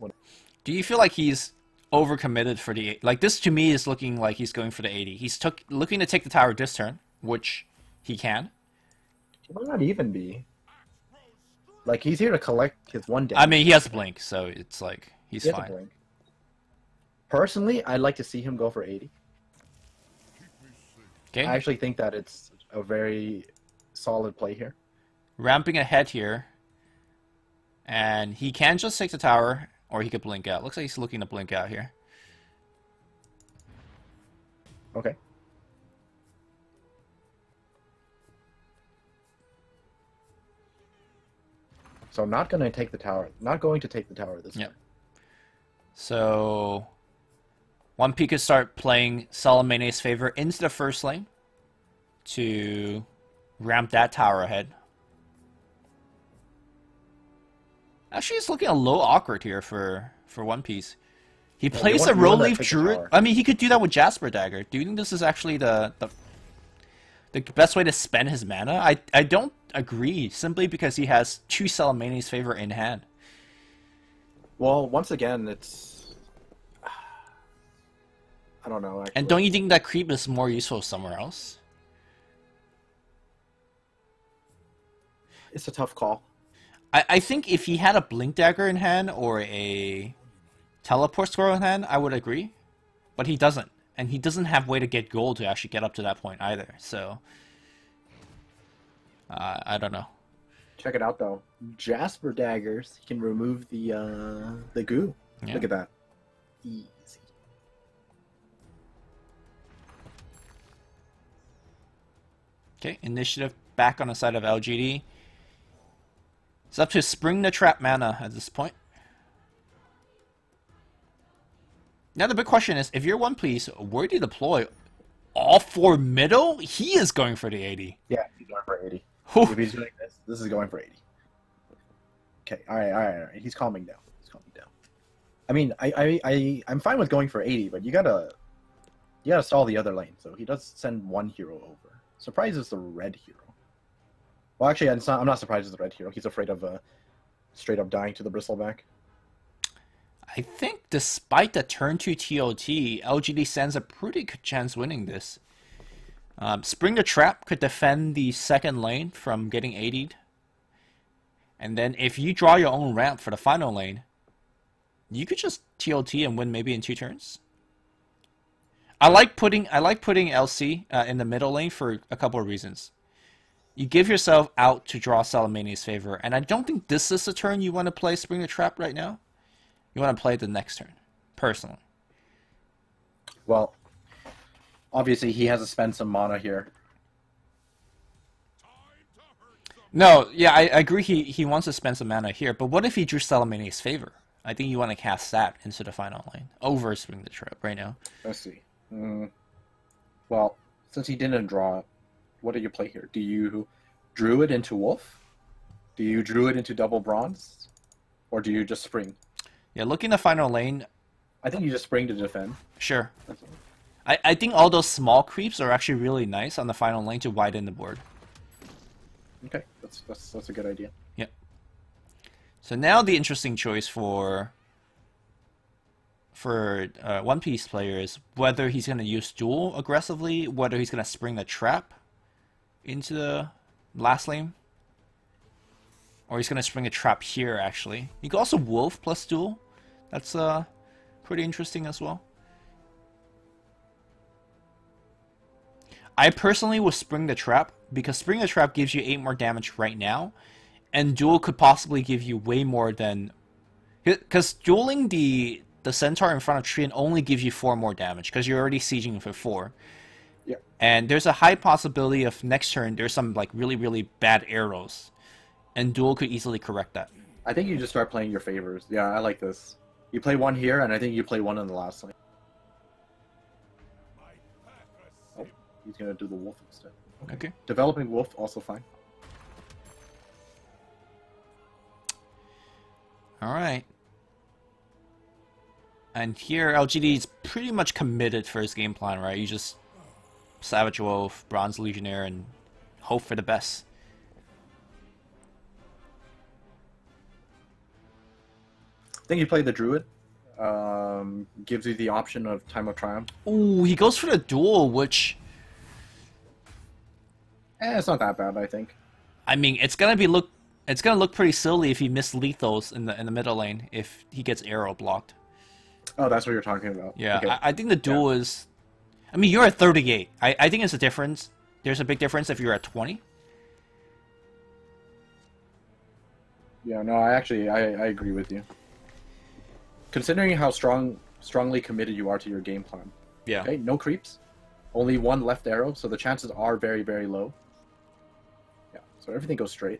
Speaker 1: Do you feel like he's overcommitted for the like this? To me, is looking like he's going for the 80. He's looking to take the tower this turn, which he can.
Speaker 4: He might not even be. Like he's here to collect his 1 damage.
Speaker 1: I mean, he has blink, so it's like he's
Speaker 4: He has a
Speaker 1: fine.
Speaker 4: blink. Personally, I'd like to see him go for 80.
Speaker 1: Okay,
Speaker 4: I actually think that it's a very solid play here.
Speaker 1: ramping ahead here, and he can just take the tower, or he could blink out. Looks like he's looking to blink out here.
Speaker 4: Okay. So I'm not going to take the tower. Not going to take the tower this
Speaker 1: Yep.
Speaker 4: time.
Speaker 1: So 1P could start playing Salamene's favor into the first lane to ramp that tower ahead. Actually, it's looking a little awkward here for One Piece. He
Speaker 4: Yeah,
Speaker 1: plays
Speaker 4: you
Speaker 1: a
Speaker 4: want
Speaker 1: Roll
Speaker 4: that
Speaker 1: Leaf
Speaker 4: take the
Speaker 1: Druid.
Speaker 4: tower.
Speaker 1: I mean, he could do that with Jasper Dagger. Do you think this is actually the best way to spend his mana? I don't agree, simply because he has 2 Salamene's favor in hand.
Speaker 4: Well, once again, it's... I don't know, actually.
Speaker 1: And don't you think that creep is more useful somewhere else?
Speaker 4: It's a tough call.
Speaker 1: I think if he had a Blink Dagger in hand or a Teleport Scroll in hand, I would agree. But he doesn't. And he doesn't have way to get gold to actually get up to that point either. So, I don't know.
Speaker 4: Check it out, though. Jasper Daggers can remove the goo.
Speaker 1: Yeah.
Speaker 4: Look at that. Easy.
Speaker 1: Okay, initiative back on the side of LGD. It's up to Spring the Trap mana at this point. Now the big question is, if you're One Piece, where do you deploy? All 4 middle? He is going for the 80.
Speaker 4: Yeah, he's going for 80.
Speaker 1: Whew.
Speaker 4: If he's doing this is going for 80. Okay, all right. He's calming down. I mean, I'm fine with going for 80, but you gotta stall the other lane. So he does send 1 hero over. Surprised it's the red hero. Well, actually, I'm not surprised it's the red hero. He's afraid of straight up dying to the bristleback.
Speaker 1: I think despite the turn 2 TOT, LGD stands a pretty good chance winning this. Spring the Trap could defend the second lane from getting 80'd. And then if you draw your own ramp for the final lane, you could just TOT and win maybe in 2 turns. I like putting LC in the middle lane for a couple of reasons. You give yourself out to draw Salamene's favor, and I don't think this is the turn you want to play Spring the Trap right now. You want to play the next turn, personally.
Speaker 2: Well, obviously he has to spend some mana here.
Speaker 1: No, yeah, I agree he wants to spend some mana here, but what if he drew Salamene's favor? I think you want to cast that into the final lane over Spring the Trap right now.
Speaker 2: Let's see. Well, since he didn't draw, what do you play here? Do you Druid into Wolf? Do you Druid into Double Bronze? Or do you just Spring?
Speaker 1: Yeah, looking the final lane,
Speaker 2: I think you just Spring to defend.
Speaker 1: sure.
Speaker 2: That's all.
Speaker 1: I think all those small creeps are actually really nice on the final lane to widen the board.
Speaker 2: Okay, that's a good idea.
Speaker 1: Yep. So now the interesting choice for One Piece player is whether he's going to use Duel aggressively, whether he's going to Spring the Trap into the last lane, or he's going to Spring a Trap here, actually. You can also Wolf plus Duel. That's pretty interesting as well. I personally will Spring the Trap, because Spring the Trap gives you 8 more damage right now, and Duel could possibly give you way more than... Because dueling the the Centaur in front of Treant only gives you 4 more damage because you're already sieging for 4.
Speaker 2: Yeah.
Speaker 1: And there's a high possibility of next turn there's some like really bad arrows, and Duel could easily correct that.
Speaker 2: I think you just start playing your favors. Yeah, I like this. You play one here, and I think you play one in the last lane. Oh, he's gonna do the wolf instead.
Speaker 1: Okay.
Speaker 2: Developing wolf also fine.
Speaker 1: All right. And here, LGD is pretty much committed for his game plan, right? You just Savage Wolf, Bronze Legionnaire, and hope for the best.
Speaker 2: I think you play the Druid. Gives you the option of Time of Triumph.
Speaker 1: Ooh, he goes for the Duel, which...
Speaker 2: It's not that bad, I think.
Speaker 1: I mean, it's gonna look pretty silly if he missed lethals in the middle lane if he gets arrow blocked.
Speaker 2: Oh, that's what you're talking about.
Speaker 1: Yeah,
Speaker 2: Okay.
Speaker 1: I think the Duel is... I mean, you're at 38. I think it's a difference. There's a big difference if you're at 20.
Speaker 2: Yeah, no, I agree with you. Considering how strongly committed you are to your game plan.
Speaker 1: Yeah.
Speaker 2: Okay, no creeps. Only one left arrow, so the chances are very low. Yeah, so everything goes straight.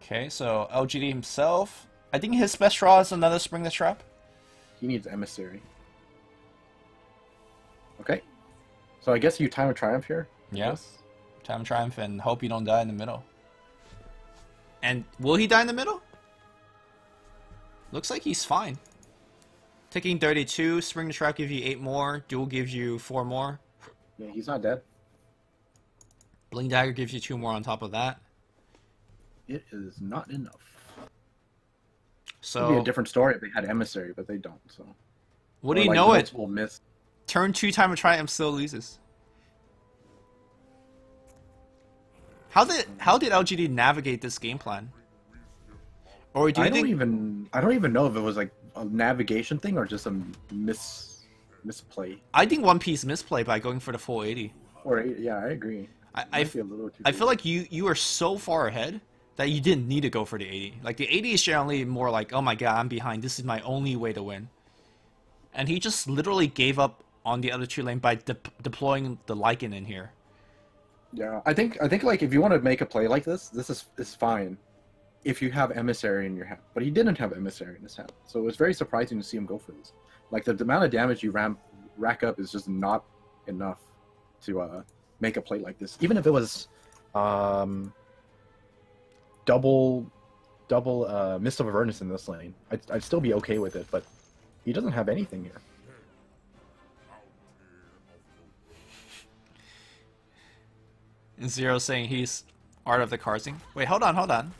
Speaker 1: Okay, so LGD himself... I think his best draw is another Spring the Trap.
Speaker 2: He needs Emissary. Okay. So I guess you Time of Triumph here?
Speaker 1: Yeah.
Speaker 2: Yes.
Speaker 1: Time of Triumph and hope you don't die in the middle. And will he die in the middle? Looks like he's fine. Taking 32, Spring the Trap gives you 8 more, Duel gives you 4 more.
Speaker 2: Yeah, he's not dead.
Speaker 1: Bling Dagger gives you 2 more on top of that.
Speaker 2: It is not enough.
Speaker 1: So
Speaker 2: It'd be a different story if they had Emissary, but they don't, so...
Speaker 1: what do
Speaker 2: Or,
Speaker 1: you
Speaker 2: like,
Speaker 1: know it?
Speaker 2: multiple miss.
Speaker 1: Turn 2 Time of Triumph still loses. How did LGD navigate this game plan? Or do you
Speaker 2: I don't
Speaker 1: think
Speaker 2: even know if it was like a navigation thing or just a misplay.
Speaker 1: I think One Piece misplay by going for the full 80.
Speaker 2: Or yeah, I agree.
Speaker 1: I
Speaker 2: Might be a little too
Speaker 1: I feel like you are so far ahead that you didn't need to go for the 80. Like the 80 is generally more like, oh my god, I'm behind. This is my only way to win. And he just literally gave up on the other 2 lane by deploying the Lycan in here.
Speaker 2: Yeah, I think like if you want to make a play like this is fine if you have Emissary in your hand. But he didn't have Emissary in his hand, so it was very surprising to see him go for this. Like the amount of damage you rack up is just not enough to make a play like this. Even if it was double Mist of Avernus in this lane, I'd still be okay with it. But he doesn't have anything here.
Speaker 1: And Zero saying he's Art of the Carsing. Wait, hold on.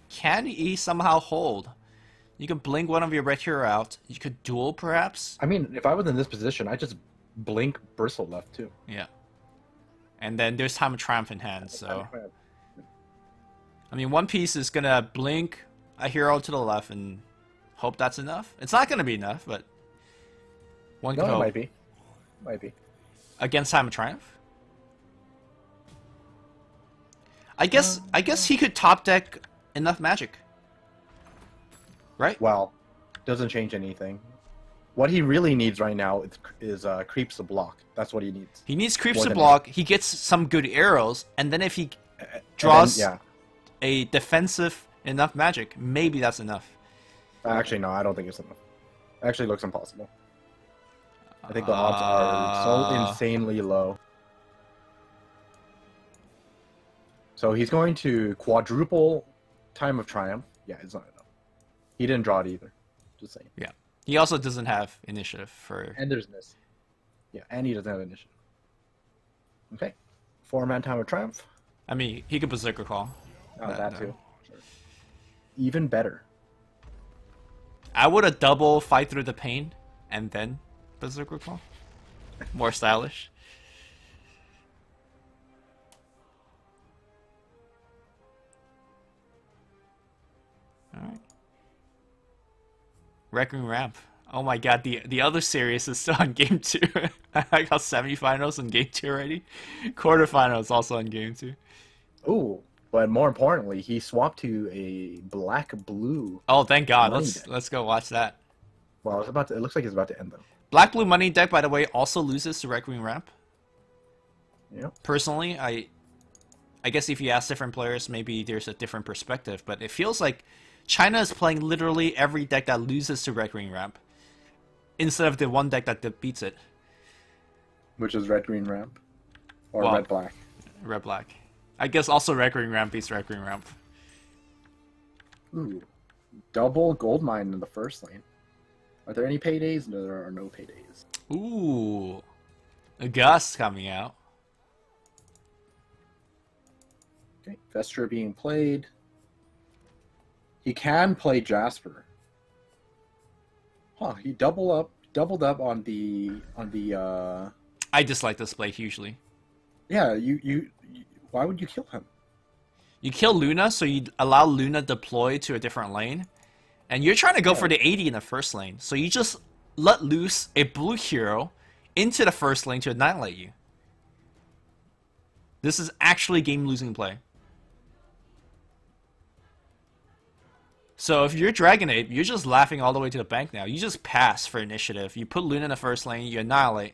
Speaker 1: Can he somehow hold? You could blink one of your red hero out. You could duel, perhaps?
Speaker 2: I mean, if I was in this position, I'd just blink Bristle left, too.
Speaker 1: Yeah. And then there's Time of Triumph in hand, so... I mean, One Piece is gonna blink a hero to the left and hope that's enough. It's not gonna be enough, but... one could
Speaker 2: No, it
Speaker 1: hope.
Speaker 2: might be. Might be.
Speaker 1: Against Time of Triumph? I guess he could top deck enough magic. Right?
Speaker 2: Well, doesn't change anything. What he really needs right now is creeps to block. That's what he needs.
Speaker 1: He needs creeps
Speaker 2: More
Speaker 1: to
Speaker 2: than
Speaker 1: block, he gets some good arrows, and then if he draws
Speaker 2: And then,
Speaker 1: a defensive enough magic, maybe that's enough.
Speaker 2: actually, no, I don't think it's enough. It actually looks impossible. I think the odds are so insanely low. So he's going to quadruple Time of Triumph. Yeah, it's not enough. He didn't draw it either. Just saying.
Speaker 1: Yeah. He also doesn't have initiative for...
Speaker 2: And there's miss. Yeah, and he doesn't have initiative. Okay. 4-man Time of Triumph.
Speaker 1: I mean, he could Berserker Call.
Speaker 2: Oh,
Speaker 1: But,
Speaker 2: that too. Sure. Even better.
Speaker 1: I would have double Fight Through the Pain and then Berserker Call. More stylish. Alright. Wrecking Ramp. Oh my god, the other series is still on game 2. I got semifinals on game 2 already. Quarterfinals also on game 2.
Speaker 2: Ooh, but more importantly, he swapped to a black-blue.
Speaker 1: Oh, thank god.
Speaker 2: Money
Speaker 1: Let's go watch that.
Speaker 4: Well, it's about to, it looks like it's about to end though.
Speaker 1: Black Blue Money deck, by the way, also loses to Red Green Ramp.
Speaker 4: Yep.
Speaker 1: Personally, I guess if you ask different players, maybe there's a different perspective, but it feels like China is playing literally every deck that loses to Red Green Ramp instead of the one deck that beats it.
Speaker 2: Which is red green ramp or
Speaker 1: Well,
Speaker 2: red black.
Speaker 1: Red Black. I guess also Red Green Ramp beats Red Green Ramp.
Speaker 2: Ooh, double gold mine in the first lane. Are there any paydays? No, there are no paydays.
Speaker 1: Ooh. A Gus coming out.
Speaker 2: Okay, Vestra being played. He can play Jasper. Huh? He doubled up on the
Speaker 1: I dislike this play hugely.
Speaker 2: Yeah, you why would you kill him?
Speaker 1: You kill Luna, so you allow Luna deploy to a different lane. And you're trying to go for the 80 in the first lane. So you just let loose a blue hero into the first lane to annihilate you. This is actually game-losing play. So if you're Dragon Ape, you're just laughing all the way to the bank now. You just pass for initiative. You put Luna in the first lane, you annihilate.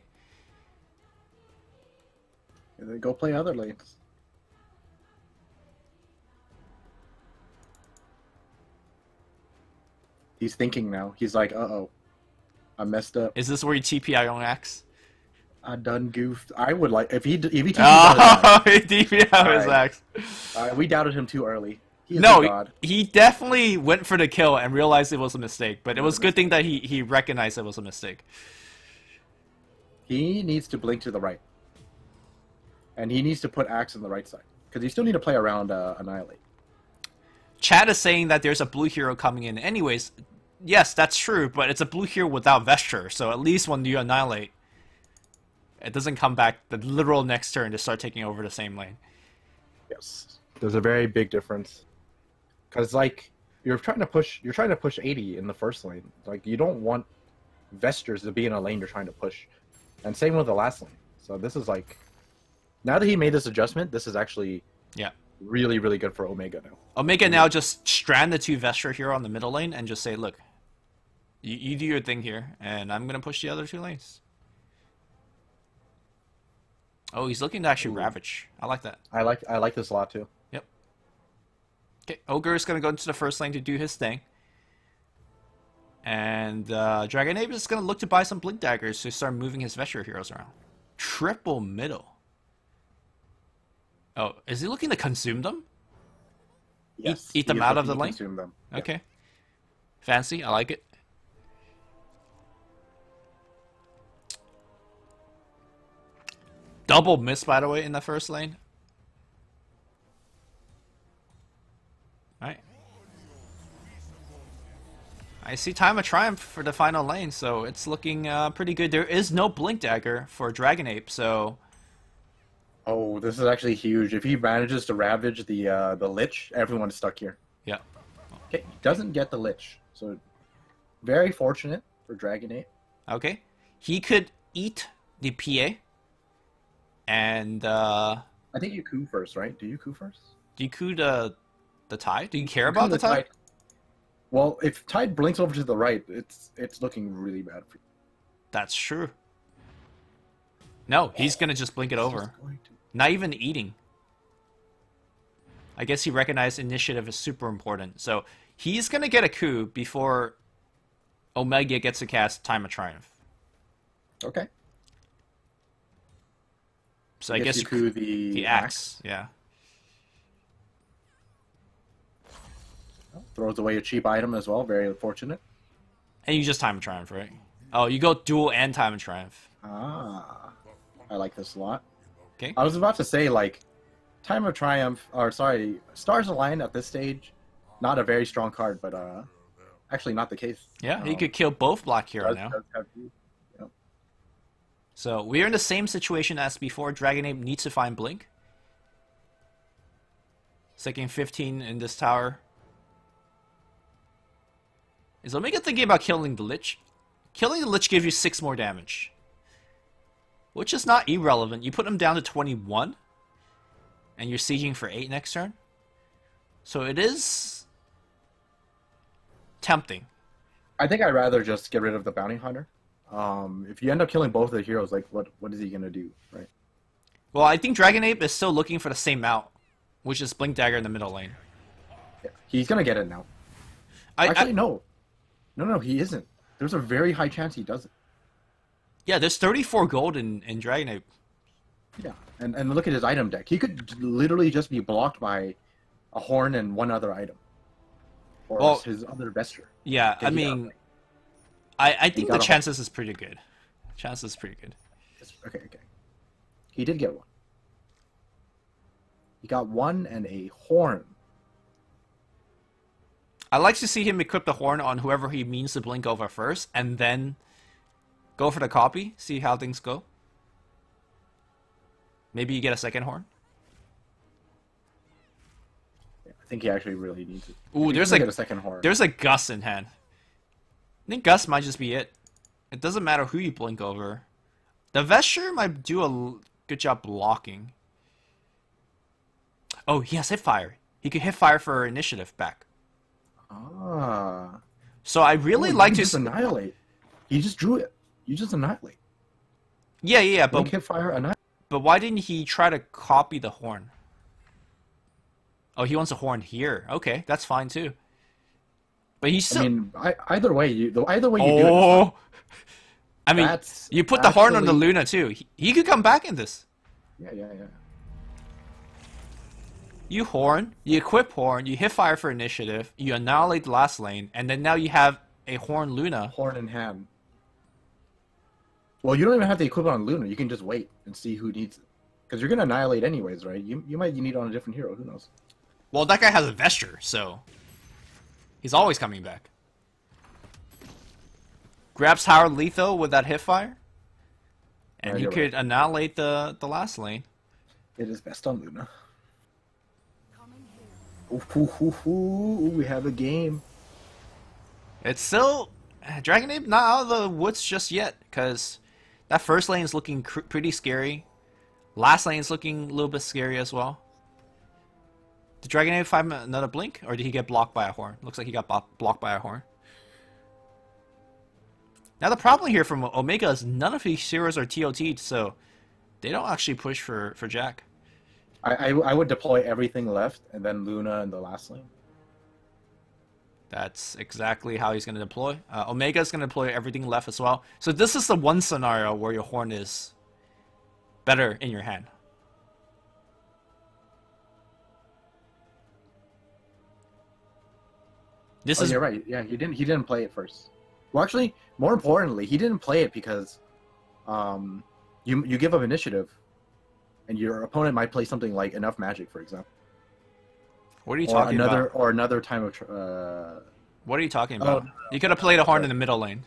Speaker 2: And then go play other lanes. He's thinking now. He's like, uh-oh. I messed up.
Speaker 1: Is this where you TP your own axe?
Speaker 2: I done goofed. I would like if he TP'd
Speaker 1: Oh, he TP out his axe.
Speaker 2: we doubted him too early. He is a
Speaker 1: No,
Speaker 2: god.
Speaker 1: he definitely went for the kill and realized it was a mistake. But it was a good thing that he recognized it was a mistake.
Speaker 2: He needs to blink to the right. And he needs to put axe on the right side. Because you still need to play around Annihilate.
Speaker 1: Chad is saying that there's a blue hero coming in anyways. Yes, that's true, but it's a blue hero without Vesture, so at least when you annihilate, it doesn't come back the literal next turn to start taking over the same lane.
Speaker 4: Yes. There's a very big difference. Because, like, you're trying to push 80 in the first lane. Like, you don't want Vestures to be in a lane you're trying to push. And same with the last lane. So this is like, now that he made this adjustment, this is actually really, really good for Omega now.
Speaker 1: Omega now just strand the two Vesture hero on the middle lane and just say, look, you do your thing here, and I'm going to push the other two lanes. Oh, he's looking to actually Ravage. I like that.
Speaker 4: I like this a lot too.
Speaker 1: Yep. Okay, Ogre is going to go into the first lane to do his thing. And Dragon Ape is going to look to buy some Blink Daggers to start moving his Vesture heroes around. Triple middle. Oh, is he looking to consume them?
Speaker 2: Yes.
Speaker 1: Eat them out of the lane?
Speaker 2: Consume them.
Speaker 1: Okay. Fancy, I like it. Double miss, by the way, in the first lane. Alright. I see Time of Triumph for the final lane, so it's looking pretty good. There is no Blink Dagger for Dragon Ape, so...
Speaker 2: Oh, this is actually huge. If he manages to ravage the Lich, everyone's stuck here.
Speaker 1: Yeah.
Speaker 2: Okay, he doesn't get the Lich, so very fortunate for Dragon Ape.
Speaker 1: Okay. He could eat the PA, and
Speaker 2: I think you coup first, right? Do you coup first?
Speaker 1: do you coup the Tide? Do you care about the Tide?
Speaker 2: Well, if Tide blinks over to the right, it's looking really bad for you.
Speaker 1: That's true. No, he's gonna just blink it over. Not even eating. I guess he recognized initiative is super important. So he's gonna get a coup before Omega gets to cast Time of Triumph.
Speaker 2: Okay.
Speaker 1: So I guess
Speaker 2: you coup the
Speaker 1: axe. Yeah.
Speaker 2: Throws away a cheap item as well. Very unfortunate.
Speaker 1: And you just Time of Triumph, right? Oh, you go dual and Time of Triumph.
Speaker 2: Ah, I like this a lot.
Speaker 1: Okay.
Speaker 2: I was about to say, like, Time of Triumph, or sorry, Stars Align at this stage, not a very strong card, but actually not the case.
Speaker 1: Yeah, he could kill both Black Hero now. So we're in the same situation as before. Dragon Ape needs to find Blink. Second 15 in this tower. Is Omega thinking about killing the Lich? Killing the Lich gives you 6 more damage. Which is not irrelevant. You put him down to 21. And you're sieging for 8 next turn. So it is tempting.
Speaker 2: I think I'd rather just get rid of the bounty hunter. If you end up killing both of the heroes, like what is he gonna do, right?
Speaker 1: Well, I think Dragon Ape is still looking for the same mount, which is Blink Dagger in the middle lane.
Speaker 2: Yeah, he's gonna get it now. Actually, no, he isn't. There's a very high chance he doesn't.
Speaker 1: Yeah, there's 34 gold in Dragon Ape.
Speaker 2: Yeah, and look at his item deck. He could literally just be blocked by a horn and one other item, or his other vesture.
Speaker 1: Yeah, I mean, I think the chances is pretty good. Chances is pretty good.
Speaker 2: Okay. He did get one. He got one and a horn.
Speaker 1: I like to see him equip the horn on whoever he means to blink over first, and then go for the copy, see how things go. Maybe you get a second horn.
Speaker 2: Yeah, I think he actually really needs it.
Speaker 1: Ooh,
Speaker 2: there's like a second horn.
Speaker 1: There's a Gus in hand. I think Gus might just be it. It doesn't matter who you blink over. The Vesture might do a good job blocking. Oh, he has Hipfire. He can Hipfire for initiative back.
Speaker 2: Ah.
Speaker 1: So I really like to
Speaker 2: just annihilate. He just drew it. You just annihilate.
Speaker 1: Yeah, but
Speaker 2: Hipfire annihilate.
Speaker 1: But why didn't he try to copy the horn? Oh, he wants a horn here. Okay, that's fine too. But he's still...
Speaker 2: I mean, either way you do it.
Speaker 1: I mean, you put the horn on the Luna too. He could come back in this.
Speaker 2: Yeah.
Speaker 1: You horn, you equip horn, you hit fire for initiative, you annihilate the last lane, and then now you have a horn Luna.
Speaker 2: Horn in hand. Well, you don't even have to equip it on Luna. You can just wait and see who needs it. Because you're going to annihilate anyways, right? You might need it on a different hero. Who knows?
Speaker 1: Well, that guy has a Vesture, so he's always coming back. Grabs Tower lethal with that Hipfire. And he could annihilate the last lane.
Speaker 2: It is best on Luna. Ooh, we have a game.
Speaker 1: It's still... Dragon Ape not out of the woods just yet, because that first lane is looking pretty scary. Last lane is looking a little bit scary as well. Did Dragon Ape find another blink, or did he get blocked by a horn? Looks like he got blocked by a horn. Now the problem here from Omega is none of his heroes are TOT'd, so they don't actually push for Jack.
Speaker 2: I would deploy everything left, and then Luna in the last lane.
Speaker 1: That's exactly how he's going to deploy. Omega is going to deploy everything left as well. So this is the one scenario where your horn is better in your hand.
Speaker 2: You're right. Yeah, he didn't play it first. Well, actually, more importantly, he didn't play it because you give up initiative, and your opponent might play something like Enough Magic, for example.
Speaker 1: What are you talking about?
Speaker 2: Or another time of...
Speaker 1: What are you talking about? You could have played a horn in the middle lane.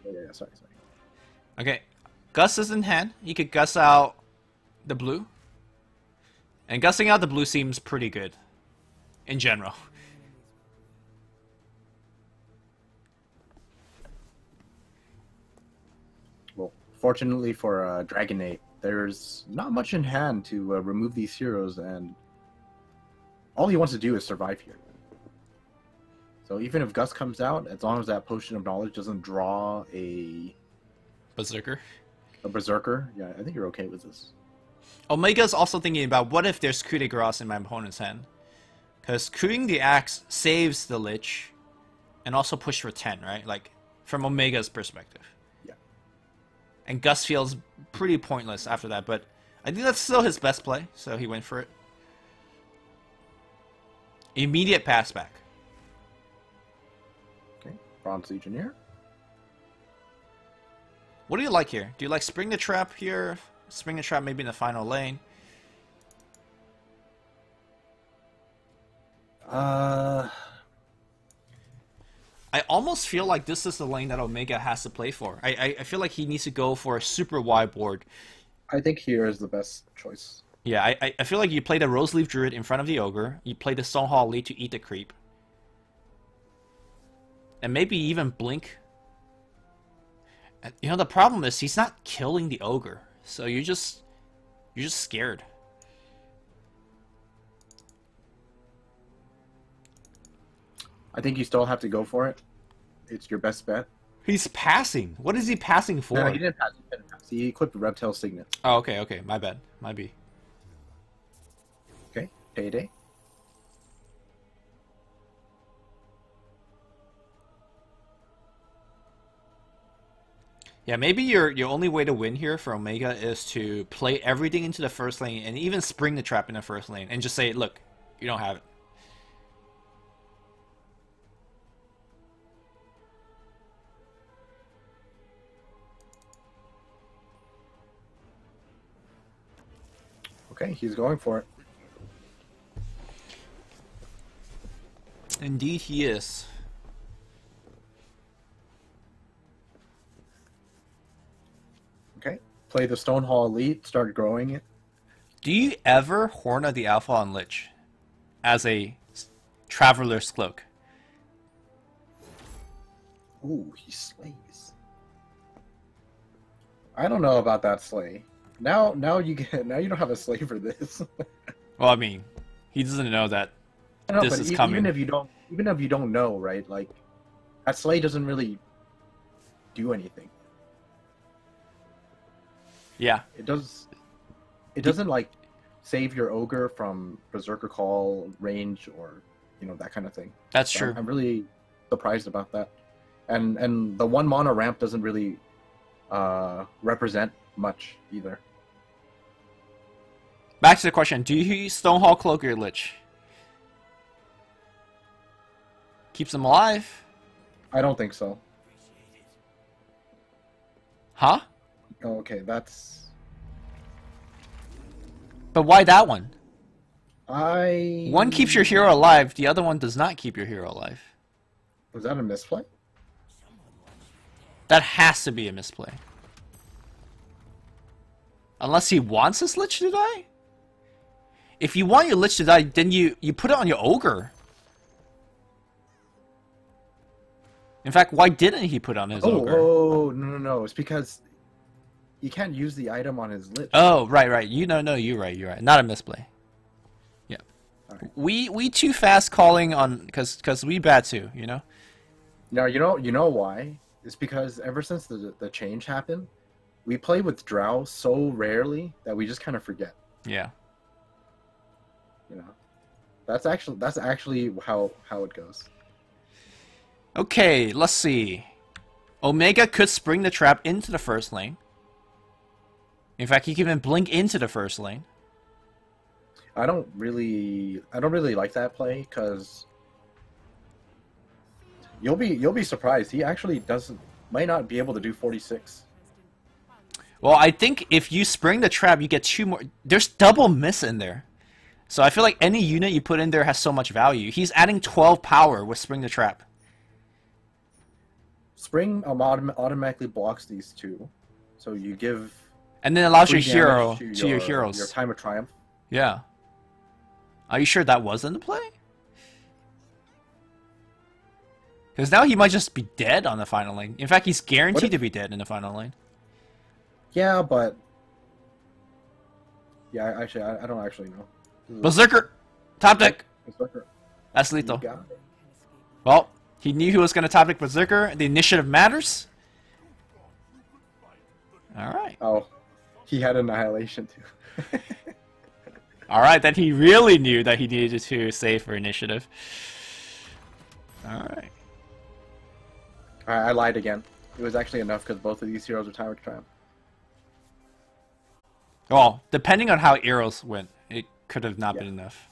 Speaker 2: Yeah, sorry.
Speaker 1: Okay, Gus is in hand. You could Gus out the blue. And Gussing out the blue seems pretty good. In general.
Speaker 2: Well, fortunately for Dragon Ape, there's not much in hand to remove these heroes, and all he wants to do is survive here. So even if Gus comes out, as long as that Potion of Knowledge doesn't draw a
Speaker 1: Berserker,
Speaker 2: yeah, I think you're okay with this.
Speaker 1: Omega's also thinking about what if there's coup de grace in my opponent's hand, because cooing the axe saves the Lich, and also push for 10, right? Like from Omega's perspective.
Speaker 2: Yeah.
Speaker 1: And Gus feels pretty pointless after that, but I think that's still his best play, so he went for it. Immediate pass back.
Speaker 2: Okay, Bronze Legionnaire.
Speaker 1: What do you like here? Do you like Spring the Trap here? Spring the Trap maybe in the final lane? I almost feel like this is the lane that Omega has to play for. I feel like he needs to go for a super wide board.
Speaker 2: I think here is the best choice.
Speaker 1: Yeah, I feel like you play the Rose Leaf Druid in front of the Ogre. You play the Stonehall Lead to eat the creep. And maybe even Blink. And, you know, the problem is he's not killing the Ogre. So you're just scared.
Speaker 2: I think you still have to go for it. it's your best bet.
Speaker 1: He's passing. What is he passing for?
Speaker 2: No, he didn't pass. He didn't pass. He equipped the Reptile Signet.
Speaker 1: Oh, okay, okay. My bad. Might be.
Speaker 2: Okay, Payday.
Speaker 1: Yeah, maybe your only way to win here for Omega is to play everything into the first lane and even spring the trap in the first lane and just say, look, you don't have it.
Speaker 2: Okay, he's going for it.
Speaker 1: Indeed he is.
Speaker 2: Okay, play the Stonehall Elite, start growing it.
Speaker 1: Do you ever Horna the Alpha on Lich as a Traveler's Cloak?
Speaker 2: Ooh, he slays. I don't know about that slay. Now you don't have a slay for this.
Speaker 1: Well, I mean, he doesn't know that
Speaker 2: I know,
Speaker 1: this
Speaker 2: but
Speaker 1: is coming.
Speaker 2: even if you don't know, right? Like that slay doesn't really do anything.
Speaker 1: Yeah.
Speaker 2: It doesn't like save your ogre from Berserker Call range or that kind of thing.
Speaker 1: That's
Speaker 2: So
Speaker 1: true.
Speaker 2: I'm really surprised about that. And the 1 mana ramp doesn't really represent much either.
Speaker 1: Back to the question, do you Stonehall Cloak your Lich? Keeps him alive?
Speaker 2: I don't think so.
Speaker 1: Huh?
Speaker 2: Oh, okay, that's
Speaker 1: But why that one?
Speaker 2: I.
Speaker 1: One keeps your hero alive, the other one does not keep your hero alive.
Speaker 2: Was that a misplay?
Speaker 1: That has to be a misplay. Unless he wants his Lich to die? If you want your Lich to die, then you put it on your Ogre. In fact, why didn't he put on his Ogre?
Speaker 2: Oh, no. It's because you can't use the item on his Lich.
Speaker 1: Oh, right. No, you're right. Not a misplay. Yeah.
Speaker 2: Alright.
Speaker 1: We too fast calling on, because we bad too,
Speaker 2: Now, you know why? It's because ever since the change happened, we play with Drow so rarely that we just kind of forget.
Speaker 1: Yeah.
Speaker 2: That's actually how it goes.
Speaker 1: Okay, let's see. Omega could spring the trap into the first lane. In fact, he can even blink into the first lane.
Speaker 2: I don't really like that play because you'll be surprised. He actually might not be able to do 46.
Speaker 1: Well, I think if you spring the trap, you get 2 more. There's double miss in there. So I feel like any unit you put in there has so much value. He's adding 12 power with spring the trap.
Speaker 2: Spring automatically blocks these 2, so you give.
Speaker 1: And then allows your
Speaker 2: 3
Speaker 1: hero
Speaker 2: damage
Speaker 1: to your heroes.
Speaker 2: Your Time of Triumph.
Speaker 1: Yeah. Are you sure that wasn't the play? Because now he might just be dead on the final lane. In fact, he's guaranteed to be dead in the final lane.
Speaker 2: Yeah, but yeah, actually, I don't actually know.
Speaker 1: Berserker! Top deck!
Speaker 2: Berserker.
Speaker 1: That's
Speaker 2: You
Speaker 1: lethal.
Speaker 2: got it.
Speaker 1: Well, he knew he was going to top deck Berserker. The initiative matters. Alright.
Speaker 2: Oh, he had Annihilation too.
Speaker 1: Alright, then he really knew that he needed to save for initiative. Alright.
Speaker 2: I lied again. It was actually enough because both of these heroes are Time of Triumph.
Speaker 1: Well, depending on how arrows went, it could have not
Speaker 2: Yeah.
Speaker 1: been enough.